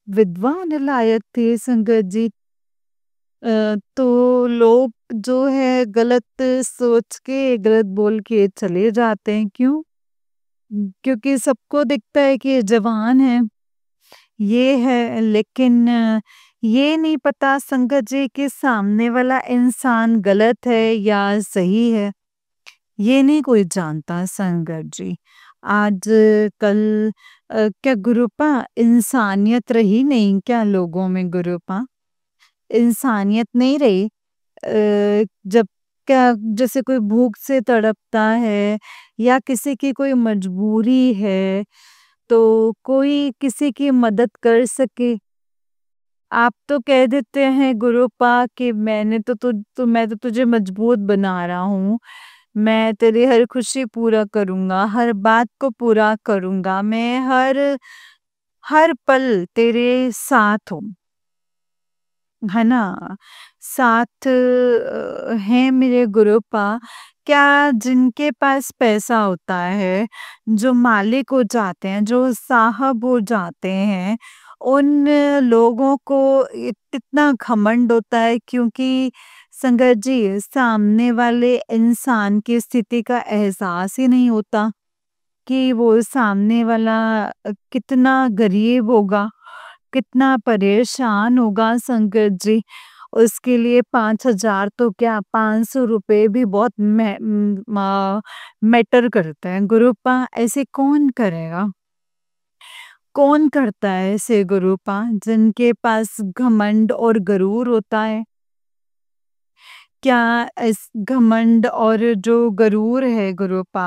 Speaker 1: विधवा होने लायक थी संगत जी। तो लोग जो है गलत सोच के गलत बोल के चले जाते हैं क्यों? क्योंकि सबको दिखता है कि ये जवान है, ये है, लेकिन ये नहीं पता संगत जी कि सामने वाला इंसान गलत है या सही है। ये नहीं कोई जानता संगत जी। आज कल क्या गुरुपा इंसानियत रही नहीं क्या लोगों में गुरुपा? इंसानियत नहीं रही। जब क्या जैसे कोई भूख से तड़पता है या किसी की कोई मजबूरी है, तो कोई किसी की मदद कर सके। आप तो कह देते हैं गुरुपा कि मैं तो तुझे मजबूत बना रहा हूँ। मैं तेरी हर खुशी पूरा करूँगा, हर बात को पूरा करूँगा, मैं हर हर पल तेरे साथ हूँ। है ना? साथ हैं मेरे गुरुपा। क्या जिनके पास पैसा होता है, जो मालिक हो जाते हैं, जो साहब हो जाते हैं, उन लोगों को इतना घमंड होता है क्योंकि संगत जी सामने वाले इंसान की स्थिति का एहसास ही नहीं होता कि वो सामने वाला कितना गरीब होगा, कितना परेशान होगा संगत जी। उसके लिए 5,000 तो क्या 500 रुपए भी बहुत मैटर करते हैं। गुरुपा ऐसे कौन करेगा? कौन करता है ऐसे गुरुपा जिनके पास घमंड और गरूर होता है? क्या इस घमंड और जो गरूर है गुरुपा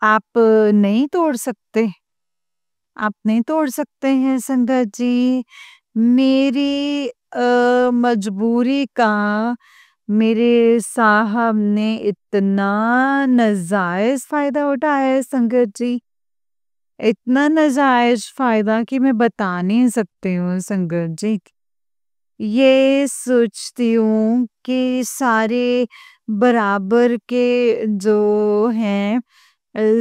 Speaker 1: आप नहीं तोड़ सकते? आप नहीं तोड़ सकते हैं संगत जी। मेरी मजबूरी का मेरे साहब ने इतना नाजायज फ़ायदा उठाया है संगत जी। इतना नाजायज फ़ायदा कि मैं बता नहीं सकती हूँ संगत जी। ये सोचती हूँ कि सारे बराबर के जो हैं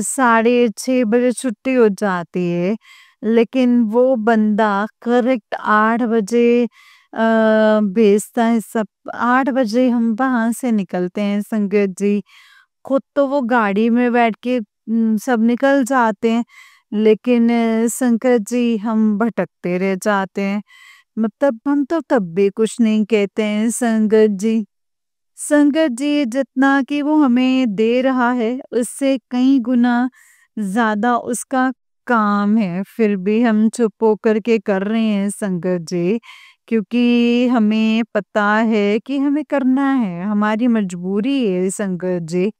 Speaker 1: 6:30 बजे छुट्टी हो जाती है, लेकिन वो बंदा करेक्ट 8 बजे भेजता है सब। 8 बजे हम वहाँ से निकलते हैं संगत जी। खुद तो वो गाड़ी में बैठ के सब निकल जाते हैं, लेकिन संगत जी हम भटकते रह जाते हैं। मतलब हम तो तब भी कुछ नहीं कहते हैं संगत जी। संगत जी जितना कि वो हमें दे रहा है उससे कई गुना ज़्यादा उसका काम है, फिर भी हम चुप होकर के कर रहे हैं संगत जी, क्योंकि हमें पता है कि हमें करना है, हमारी मजबूरी है संगत जी।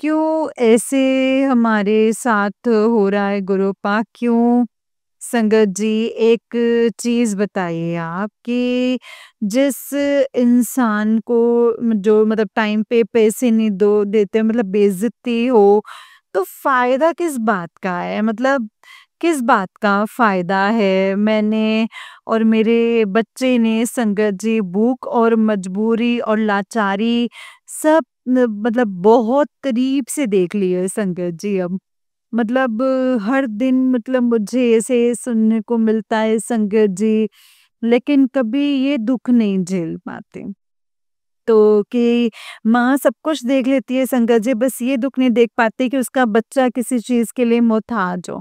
Speaker 1: क्यों ऐसे हमारे साथ हो रहा है गुरुपा? क्यों संगत जी एक चीज़ बताइए आप कि जिस इंसान को जो मतलब टाइम पे पैसे नहीं दो देते मतलब बेइज्जती हो, तो फ़ायदा किस बात का है? मतलब किस बात का फ़ायदा है? मैंने और मेरे बच्चे ने संगत जी भूख और मजबूरी और लाचारी सब मतलब बहुत करीब से देख ली है संगत जी अब। मतलब हर दिन मतलब मुझे ऐसे सुनने को मिलता है संगत जी, लेकिन कभी ये दुःख नहीं झेल पाते। तो कि माँ सब कुछ देख लेती है संगत जी, बस ये दुःख नहीं देख पाती कि उसका बच्चा किसी चीज़ के लिए मोहताज हो।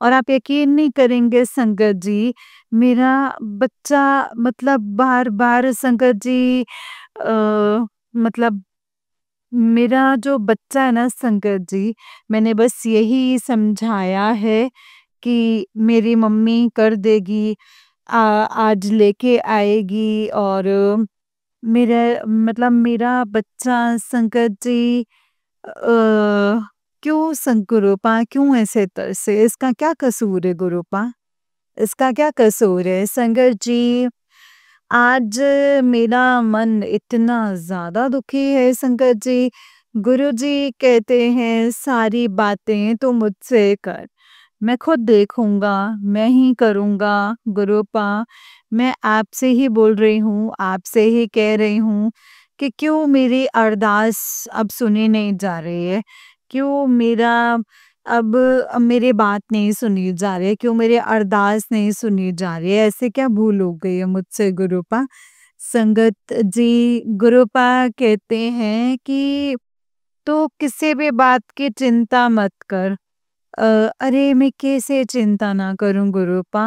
Speaker 1: और आप यकीन नहीं करेंगे संगत जी, मेरा बच्चा मतलब बार-बार संगत जी मतलब मेरा जो बच्चा है ना संगत जी, मैंने बस यही समझाया है कि मेरी मम्मी कर देगी, आज लेके आएगी और मेरा मतलब मेरा बच्चा संकट जी क्यों गुरुपा क्यों ऐसे तरसे? इसका क्या कसूर है गुरुपा? इसका क्या कसूर है? संगत जी, आज मेरा मन इतना ज़्यादा दुखी है संगत जी। गुरुजी कहते हैं सारी बातें तो मुझसे कर। मैं खुद देखूँगा, मैं ही करूँगा गुरुपा। मैं आपसे ही बोल रही हूँ, आपसे ही कह रही हूँ कि क्यों मेरी अरदास अब सुनी नहीं जा रही है? क्यों मेरा अब मेरी बात नहीं सुनी जा रही है? क्यों मेरी अरदास नहीं सुनी जा रही है? ऐसे क्या भूल हो गई है मुझसे गुरुपा? संगत जी गुरुपा कहते हैं कि तो किसी भी बात की चिंता मत कर। अरे मैं कैसे चिंता ना करूँ गुरुपा?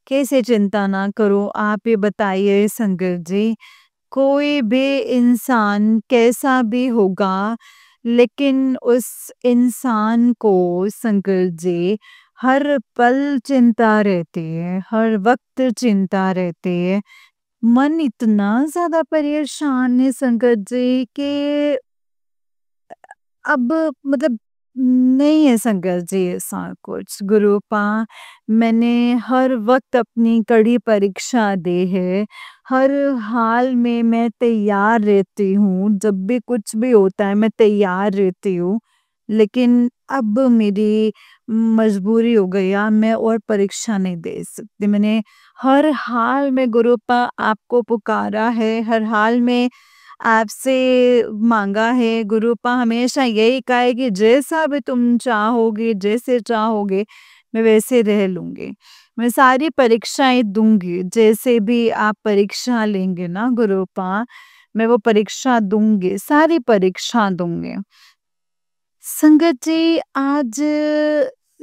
Speaker 1: कैसे चिंता ना करूँ? आप ही बताइए संगत जी। कोई भी इंसान कैसा भी होगा, लेकिन उस इंसान को संगत जी हर पल चिंता रहती है, हर वक़्त चिंता रहती है। मन इतना ज़्यादा परेशान है संगत जी कि अब मतलब नहीं है संगत जी ऐसा कुछ गुरुपा। मैंने हर वक़्त अपनी कड़ी परीक्षा दी है। हर हाल में मैं तैयार रहती हूँ, जब भी कुछ भी होता है मैं तैयार रहती हूँ। लेकिन अब मेरी मजबूरी हो गई है, मैं और परीक्षा नहीं दे सकती। मैंने हर हाल में गुरुपा आपको पुकारा है, हर हाल में आपसे माँगा है गुरुपा, हमेशा यही कहा है कि जैसा भी तुम चाहोगे, जैसे चाहोगे, मैं वैसे रह लूँगी। मैं सारी परीक्षाएँ दूँगी, जैसे भी आप परीक्षा लेंगे ना गुरुपा, मैं वो परीक्षा दूँगी, सारी परीक्षा दूँगी। संगत जी, आज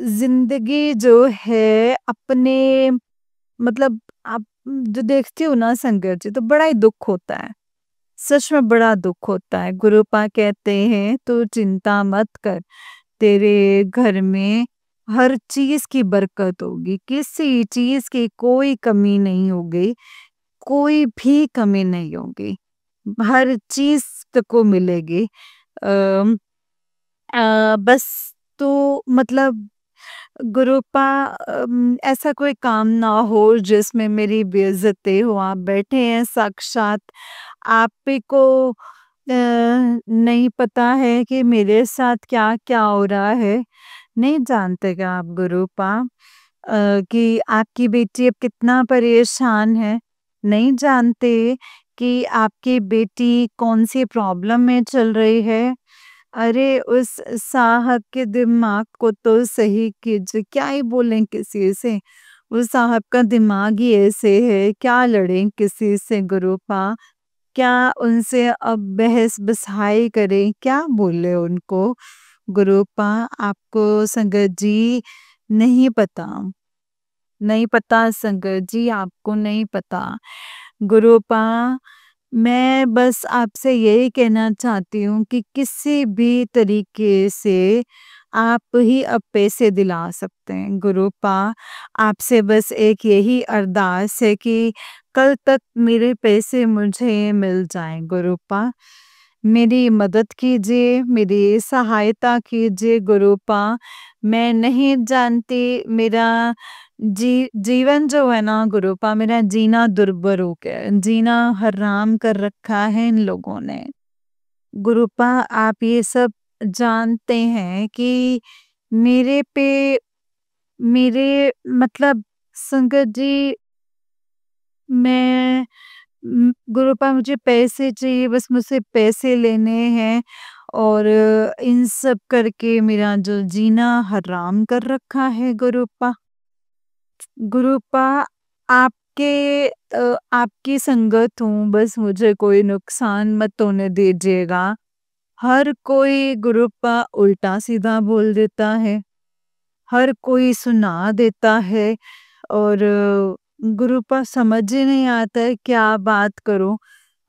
Speaker 1: ज़िंदगी जो है अपने मतलब आप जो देखती हो ना संगत जी, तो बड़ा ही दुःख होता है। सच में बड़ा दुःख होता है। गुरुपा कहते हैं तू चिंता मत कर, तेरे घर में हर चीज़ की बरकत होगी, किसी चीज़ की कोई कमी नहीं होगी, कोई भी कमी नहीं होगी, हर चीज़ तेको मिलेगी। अ बस तो मतलब गुरुपा ऐसा कोई काम ना हो जिसमें मेरी बेइज्जती हो। आप बैठे हैं साक्षात, आप ही को नहीं पता है कि मेरे साथ क्या-क्या हो रहा है। नहीं जानते क्या आप गुरुपा कि आपकी बेटी अब कितना परेशान है? नहीं जानते कि आपकी बेटी कौन-सी प्रॉब्लम में चल रही है? अरे उस साहब के दिमाग को तो सही कीजिए, क्या ही बोलें किसी से? उस साहब का दिमाग ही ऐसे है, क्या लड़ें किसी से गुरुपा? क्या उनसे अब बहस-बसाई करें? क्या बोले उनको? गुरुपा आपको संगत जी नहीं पता, नहीं पता संगत जी आपको नहीं पता। गुरुपा मैं बस आपसे यही कहना चाहती हूँ कि किसी भी तरीके से आप ही अब पैसे दिला सकते हैं गुरुपा। आपसे बस एक यही अरदास है कि कल तक मेरे पैसे मुझे मिल जाएँ गुरुपा। मेरी मदद कीजिए, मेरी सहायता कीजिए गुरुपा। मैं नहीं जानती मेरा जीवन जो है ना गुरुपा, मेरा जीना दुर्भर हो गया है, जीना हराम कर रखा है इन लोगों ने। गुरुपा आप ये सब जानते हैं कि मेरे पे मेरे मतलब संगत जी, मैं गुरुपा मुझे पैसे चाहिए, बस मुझसे पैसे लेने हैं और इन सब करके मेरा जो जीना हराम कर रखा है गुरुपा। गुरुपा आपकी संगत हूँ, बस मुझे कोई नुकसान मत होने दीजिएगा। हर कोई गुरुपा उल्टा सीधा बोल देता है, हर कोई सुना देता है और गुरुपा समझ ही नहीं आता है क्या बात करूं।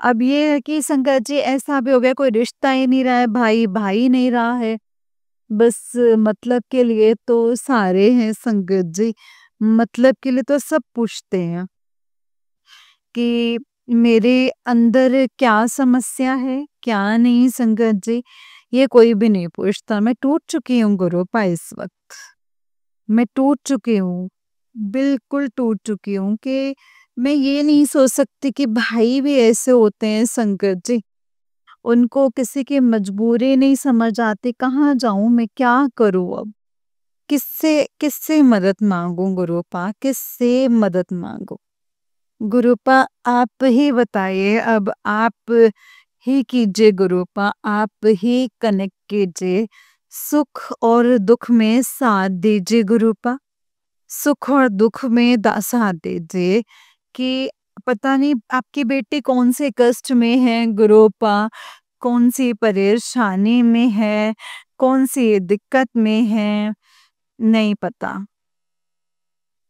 Speaker 1: अब ये है कि संगत जी ऐसा भी हो गया, कोई रिश्ता ही नहीं रहा है, भाई भाई नहीं रहा है, बस मतलब के लिए तो सारे हैं संगत जी। मतलब के लिए तो सब पूछते हैं कि मेरे अंदर क्या समस्या है, क्या नहीं संगत जी, ये कोई भी नहीं पूछता। मैं टूट चुकी हूँ गुरुपा इस वक्त। मैं टूट चुकी हूँ, बिल्कुल टूट चुकी हूँ कि मैं ये नहीं सोच सकती कि भाई भी ऐसे होते हैं संगत जी। उनको किसी की मजबूरी नहीं समझ आती, कहाँ जाऊँ मैं, क्या करूँ अब? किससे किससे मदद माँगूँ गुरुपा, किससे मदद माँगूँ? गुरुपा आप ही बताइए, अब आप ही कीजिए गुरुपा, आप ही कनेक्ट कीजिए। सुख और दुख में साथ दीजिए गुरुपा। सुख और दुख में साथ दीजिए कि पता नहीं आपकी बेटी कौन से कष्ट में है गुरुपा, कौन सी परेशानी में है, कौन सी दिक्कत में है, नहीं पता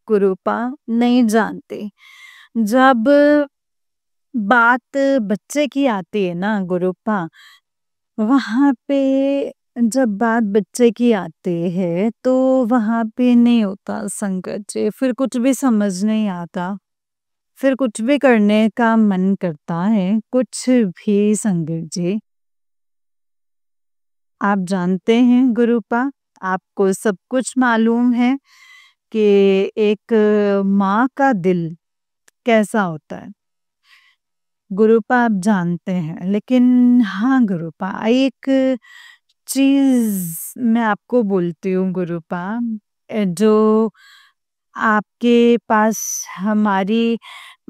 Speaker 1: गुरुपा, नहीं जानते। जब बात बच्चे की आती है ना गुरुपा, वहाँ पे जब बात बच्चे की आती है तो वहाँ पे नहीं होता संकट जी, फिर कुछ भी समझ नहीं आता, फिर कुछ भी करने का मन करता है, कुछ भी संकट जी। आप जानते हैं गुरुपा, आपको सब कुछ मालूम है कि एक माँ का दिल कैसा होता है। गुरुपा आप जानते हैं, लेकिन हाँ गुरुपा, एक चीज़ मैं आपको बोलती हूँ गुरुपा, जो आपके पास हमारी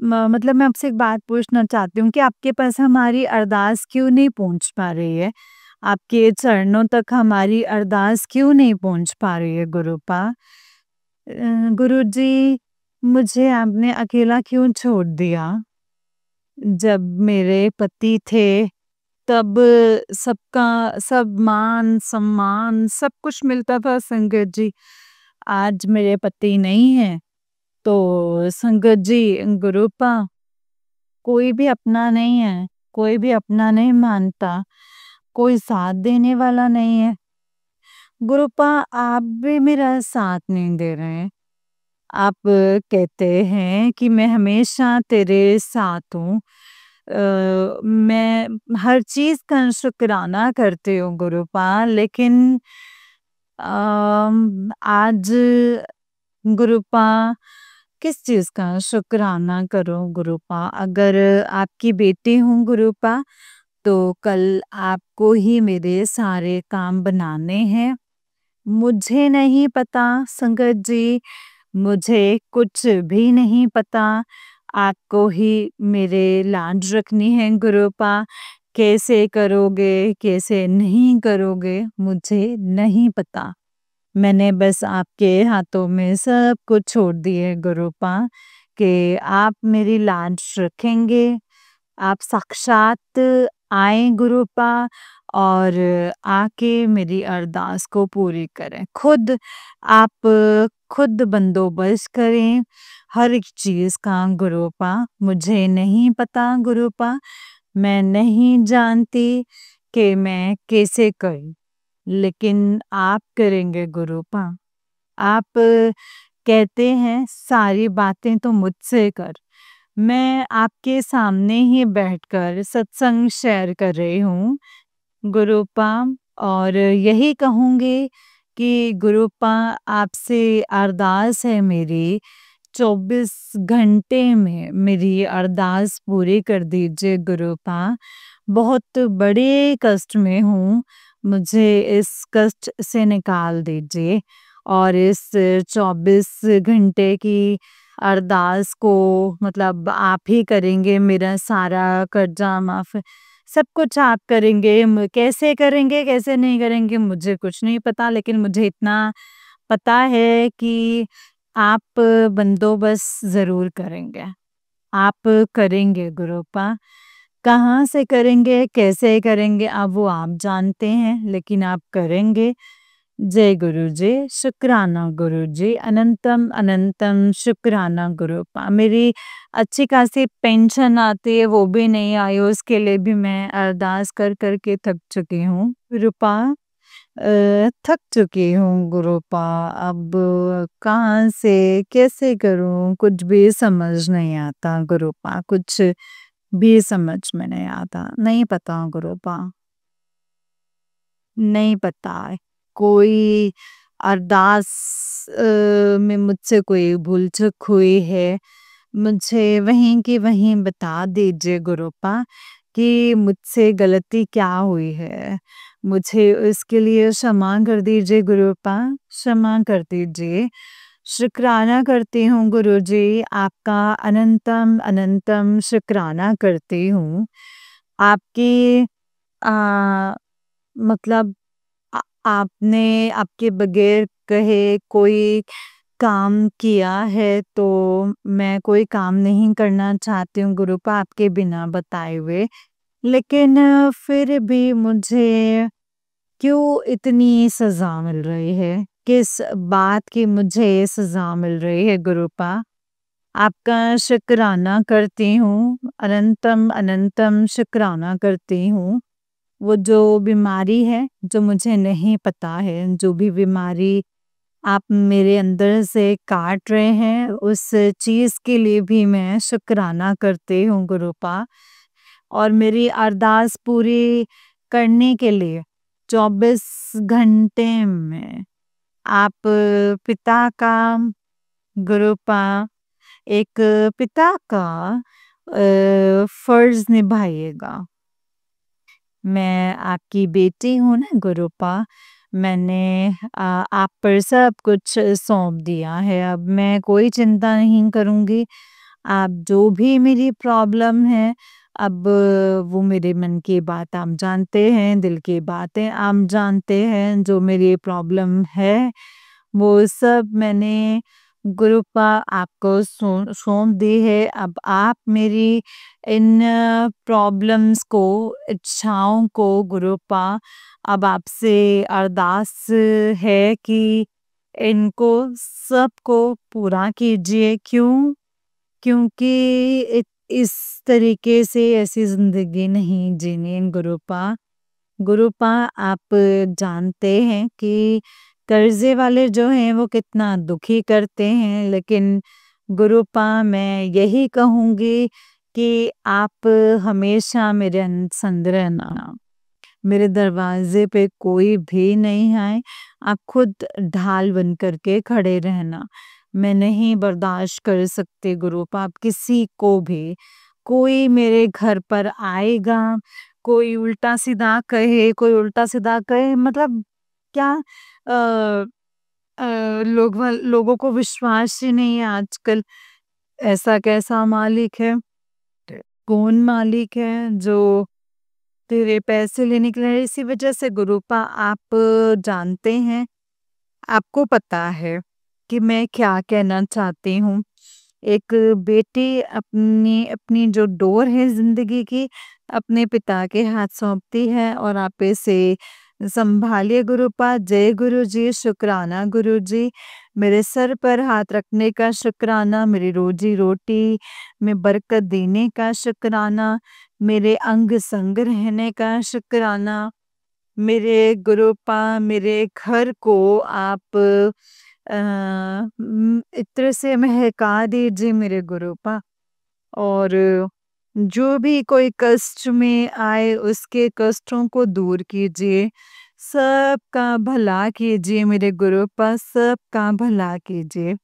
Speaker 1: मतलब मैं आपसे एक बात पूछना चाहती हूँ कि आपके पास हमारी अरदास क्यों नहीं पहुँच पा रही है? आपके चरणों तक हमारी अरदास क्यों नहीं पहुँच पा रही है गुरुपा? गुरुजी, मुझे आपने अकेला क्यों छोड़ दिया? जब मेरे पति थे, तब सबका सब मान-सम्मान सब कुछ मिलता था संगत जी। आज मेरे पति नहीं हैं, तो संगत जी, गुरुपा, कोई भी अपना नहीं है, कोई भी अपना नहीं मानता, कोई साथ देने वाला नहीं है। गुरुपा, आप भी मेरा साथ नहीं दे रहे हैं। आप कहते हैं कि मैं हमेशा तेरे साथ हूँ। मैं हर चीज़ का शुक्राना करती हूँ गुरुपा, लेकिन आज गुरुपा किस चीज़ का शुक्राना करूँ गुरुपा? अगर आपकी बेटी हूँ गुरुपा, तो कल आपको ही मेरे सारे काम बनाने हैं। मुझे नहीं पता संगत जी, मुझे कुछ भी नहीं पता। आपको ही मेरे लाज रखनी है गुरुपा। कैसे करोगे, कैसे नहीं करोगे, मुझे नहीं पता। मैंने बस आपके हाथों में सब कुछ छोड़ दिए गुरुपा कि आप मेरी लाज रखेंगे। आप साक्षात आएँ गुरुपा और आके मेरी अरदास को पूरी करें। खुद बंदोबस्त करें हर एक चीज़ का गुरुपा। मुझे नहीं पता गुरुपा, मैं नहीं जानती कि मैं कैसे करूँ, लेकिन आप करेंगे गुरुपा। आप कहते हैं सारी बातें तो मुझसे कर। मैं आपके सामने ही बैठकर सत्संग शेयर कर रही हूँ गुरुपा, और यही कहूँगी कि गुरुपा, आपसे अरदास है मेरी, 24 घंटे में मेरी अरदास पूरी कर दीजिए गुरुपा। बहुत बड़े कष्ट में हूँ, मुझे इस कष्ट से निकाल दीजिए और इस 24 घंटे की अरदास को मतलब आप ही करेंगे, मेरा सारा कर्जा माफ़ सब कुछ आप करेंगे। कैसे करेंगे, कैसे नहीं करेंगे मुझे कुछ नहीं पता, लेकिन मुझे इतना पता है कि आप बंदोबस्त ज़रूर करेंगे। आप करेंगे गुरुपा। कहाँ से करेंगे, कैसे करेंगे अब वो आप जानते हैं, लेकिन आप करेंगे। जय गुरुजी, शुक्राना गुरुजी, अनंतम अनंतम शुक्राना गुरुपा। मेरी अच्छी खासी पेंशन आती है, वो भी नहीं आई, उसके लिए भी मैं अरदास कर के थक चुकी हूँ गुरुपा। थक चुकी हूँ गुरुपा। अब कहाँ से कैसे करूँ, कुछ भी समझ नहीं आता गुरुपा, कुछ भी समझ में नहीं आता, नहीं पता गुरुपा, नहीं पता है। कोई अरदास में मुझसे कोई भूल-चूक हुई है, मुझे वहीं की वहीं बता दीजिए गुरुपा कि मुझसे गलती क्या हुई है। मुझे इसके लिए क्षमा कर दीजिए गुरुपा, क्षमा कर दीजिए। शुक्राना करती हूँ गुरुजी, आपका अनंतम अनंतम शुक्राना करती हूँ। आपकी अ, मतलब आपने आपके बगैर कहे कोई काम किया है, तो मैं कोई काम नहीं करना चाहती हूँ गुरुपा आपके बिना बताए हुए। लेकिन फिर भी मुझे क्यों इतनी सज़ा मिल रही है? किस बात की मुझे सज़ा मिल रही है गुरुपा? आपका शुक्राना करती हूँ, अनंतम अनंतम शुक्राना करती हूँ। वो जो बीमारी है, जो मुझे नहीं पता है, जो भी बीमारी आप मेरे अंदर से काट रहे हैं, उस चीज़ के लिए भी मैं शुक्राना करती हूँ गुरुपा। और मेरी अरदास पूरी करने के लिए 24 घंटे में आप पिता का गुरुपा एक पिता का फ़र्ज़ निभाइएगा। मैं आपकी बेटी हूँ ना गुरुपा, मैंने आप पर सब कुछ सौंप दिया है, अब मैं कोई चिंता नहीं करूँगी। आप जो भी मेरी प्रॉब्लम है, अब वो मेरे मन की बात आप जानते हैं, दिल की बातें आप जानते हैं, जो मेरी प्रॉब्लम है, वो सब मैंने गुरुपा आपको सौंप दी है। अब आप मेरी इन प्रॉब्लम्स को, इच्छाओं को गुरुपा अब आपसे अरदास है कि इनको सबको पूरा कीजिए। क्यों? क्योंकि इस तरीके से ऐसी ज़िंदगी नहीं जीनी है गुरुपा। गुरुपा आप जानते हैं कि कर्ज़े वाले जो हैं वो कितना दुखी करते हैं, लेकिन गुरुपा मैं यही कहूँगी कि आप हमेशा मेरे संग रहना। मेरे दरवाज़े पे कोई भी नहीं आए, आप खुद ढाल बन कर के खड़े रहना। मैं नहीं बर्दाश्त कर सकती गुरुपा आप किसी को भी, कोई मेरे घर पर आएगा, कोई उल्टा-सीधा कहे, कोई उल्टा-सीधा कहे मतलब क्या अ लोगों को विश्वास ही नहीं है आजकल। ऐसा कैसा मालिक है? कौन मालिक है जो तेरे पैसे लेने के लिए इसी वजह से गुरुपा आप जानते हैं, आपको पता है कि मैं क्या कहना चाहती हूँ। एक बेटी अपनी अपनी जो डोर है ज़िंदगी की, अपने पिता के हाथ सौंपती है और आप इसे सँभालिए गुरुपा। जय गुरुजी, शुक्राना गुरुजी। मेरे सर पर हाथ रखने का शुक्राना, मेरी रोज़ी-रोटी में बरकत देने का शुक्राना, मेरे अंग-संग रहने का शुक्राना। मेरे गुरुपा मेरे घर को आप इत्र से महका दीजिए मेरे गुरुपा। और जो भी कोई कष्ट में आए उसके कष्टों को दूर कीजिए, सबका भला कीजिए मेरे गुरुपा, सबका भला कीजिए।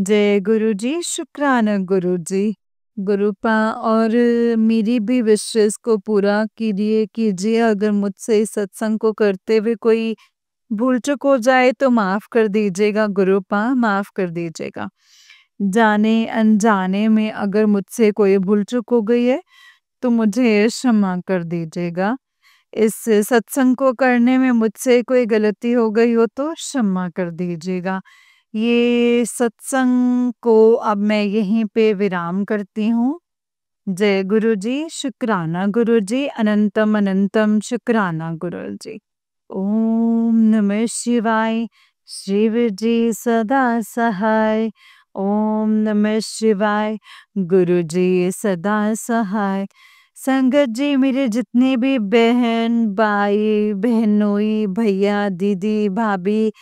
Speaker 1: जय गुरुजी, शुक्राना गुरुजी। गुरुपा और मेरी भी विशेष को पूरा कीजिए अगर मुझसे इस सत्संग को करते हुए कोई भूल चूक हो जाए तो माफ़ कर दीजिएगा गुरुपा, माफ़ कर दीजिएगा। जाने अनजाने में अगर मुझसे कोई भूल चूक हो गई है, तो मुझे क्षमा कर दीजिएगा। इस सत्संग को करने में मुझसे कोई गलती हो गई हो तो क्षमा कर दीजिएगा। ये सत्संग को अब मैं यहीं पे विराम करती हूँ। जय गुरु जी, शुक्राना गुरु जी, अनंतम अनंतम शुक्राना गुरु जी। ओम नमः शिवाय, शिव जी सदा सहाय। ओम नमः शिवाय, गुरु जी सदा सहाय। संगत जी, मेरे जितने भी बहन भाई बहनोई भैया दीदी भाभी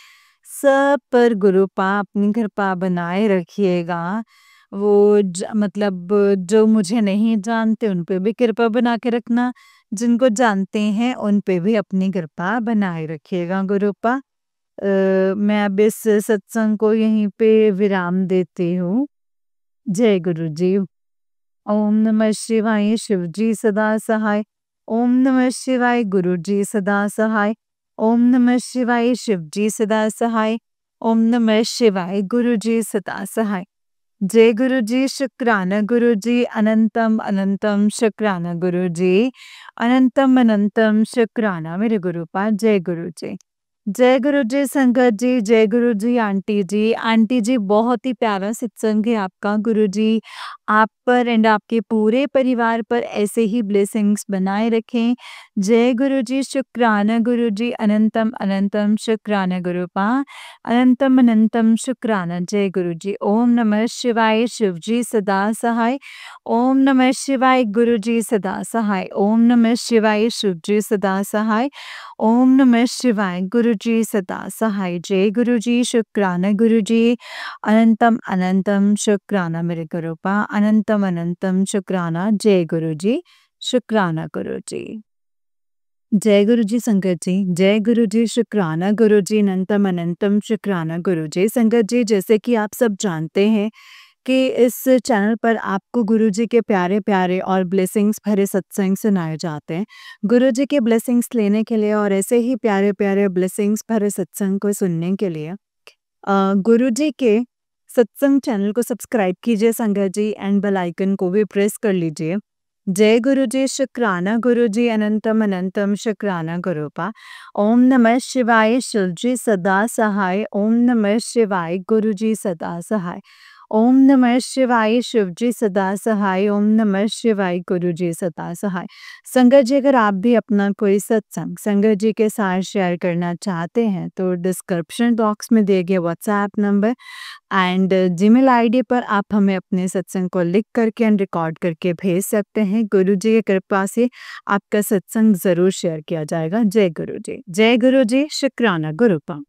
Speaker 1: सब पर गुरुपा अपनी कृपा बनाए रखिएगा। वो मतलब जो मुझे नहीं जानते उन पे भी कृपा बना के रखना, जिनको जानते हैं उन पे भी अपनी कृपा बनाए रखिएगा गुरुपा। मैं अब इस सत्संग को यहीं पे विराम देती हूँ। जय गुरु जी। ओम नमः शिवाय, शिव जी सदा सहाय। ओम नमः शिवाय, गुरु जी सदा सहाय। ओम नमः शिवाय, शिव जी सदा सहाय। ओम नमः शिवाय, गुरु जी सदा सहाय। जय गुरु जी, शुक्राना गुरु जी, अनंतम अनंतम शुक्राना गुरु जी, अनंतम अनंतम शुक्राना मेरे गुरुपा। जय गुरु जी। जय गुरु जी संगत जी, जय गुरु जी आंटी जी। आंटी जी, बहुत ही प्यारा सत्संग है आपका। गुरु जी आप पर एंड आपके पूरे परिवार पर ऐसे ही ब्लेसिंग्स बनाए रखें। जय गुरु जी, शुक्राना गुरु जी, अनंतम अनंतम शुक्राना गुरुपा, अनंतम अनंतम शुक्राना। जय गुरु जी। ओम नमः शिवाय, शिव जी सदा सहाय। ओम नमः शिवाय, गुरु जी सदा सहाय। ओम नमः शिवाय, शिव जी सदा सहाय। ओम नमः शिवाय, गुरु जी सदा सहाय। जय गुरु जी, शुक्राना गुरु जी, अनंतम अनंतम शुक्राना मेरे गुरुपा, अनंतम अनंतम शुक्राना। जय गुरु जी, शुक्राना गुरु जी। जय गुरु जी संगत जी, जय गुरु जी, शुक्राना गुरु जी, अनंतम अनंतम शुक्राना गुरु जी। संगत जी, जैसे कि आप सब जानते हैं कि इस चैनल पर आपको गुरु जी के प्यारे-प्यारे और ब्लेसिंग्स भरे सत्संग सुनाए जाते हैं। गुरु जी के ब्लेसिंग्स लेने के लिए और ऐसे ही प्यारे-प्यारे ब्लेसिंग्स भरे सत्संग को सुनने के लिए गुरु जी के सत्संग चैनल को सब्सक्राइब कीजिए संगत जी एंड बेल आइकन को भी प्रेस कर लीजिए। जय गुरु जी, शुक्राना गुरु जी, अनंतम अनंतम शुक्राना गुरुपा। ओम नमः शिवाय, शिव जी सदा सहाय। ओम नमः शिवाय, गुरु जी सदा सहाय। ओम नमः शिवाय, शिव जी सदा सहाय। ओम नमः शिवाय, गुरु जी सदा सहाय। संगत जी, अगर आप भी अपना कोई सत्संग संगत जी के साथ शेयर करना चाहते हैं तो डिस्क्रिप्शन बॉक्स में दिए गए WhatsApp number and Gmail ID पर आप हमें अपने सत्संग को लिख करके एंड रिकॉर्ड करके भेज सकते हैं। गुरु जी की कृपा से आपका सत्संग ज़रूर शेयर किया जाएगा। जय गुरु जी, शुक्राना गुरुपा।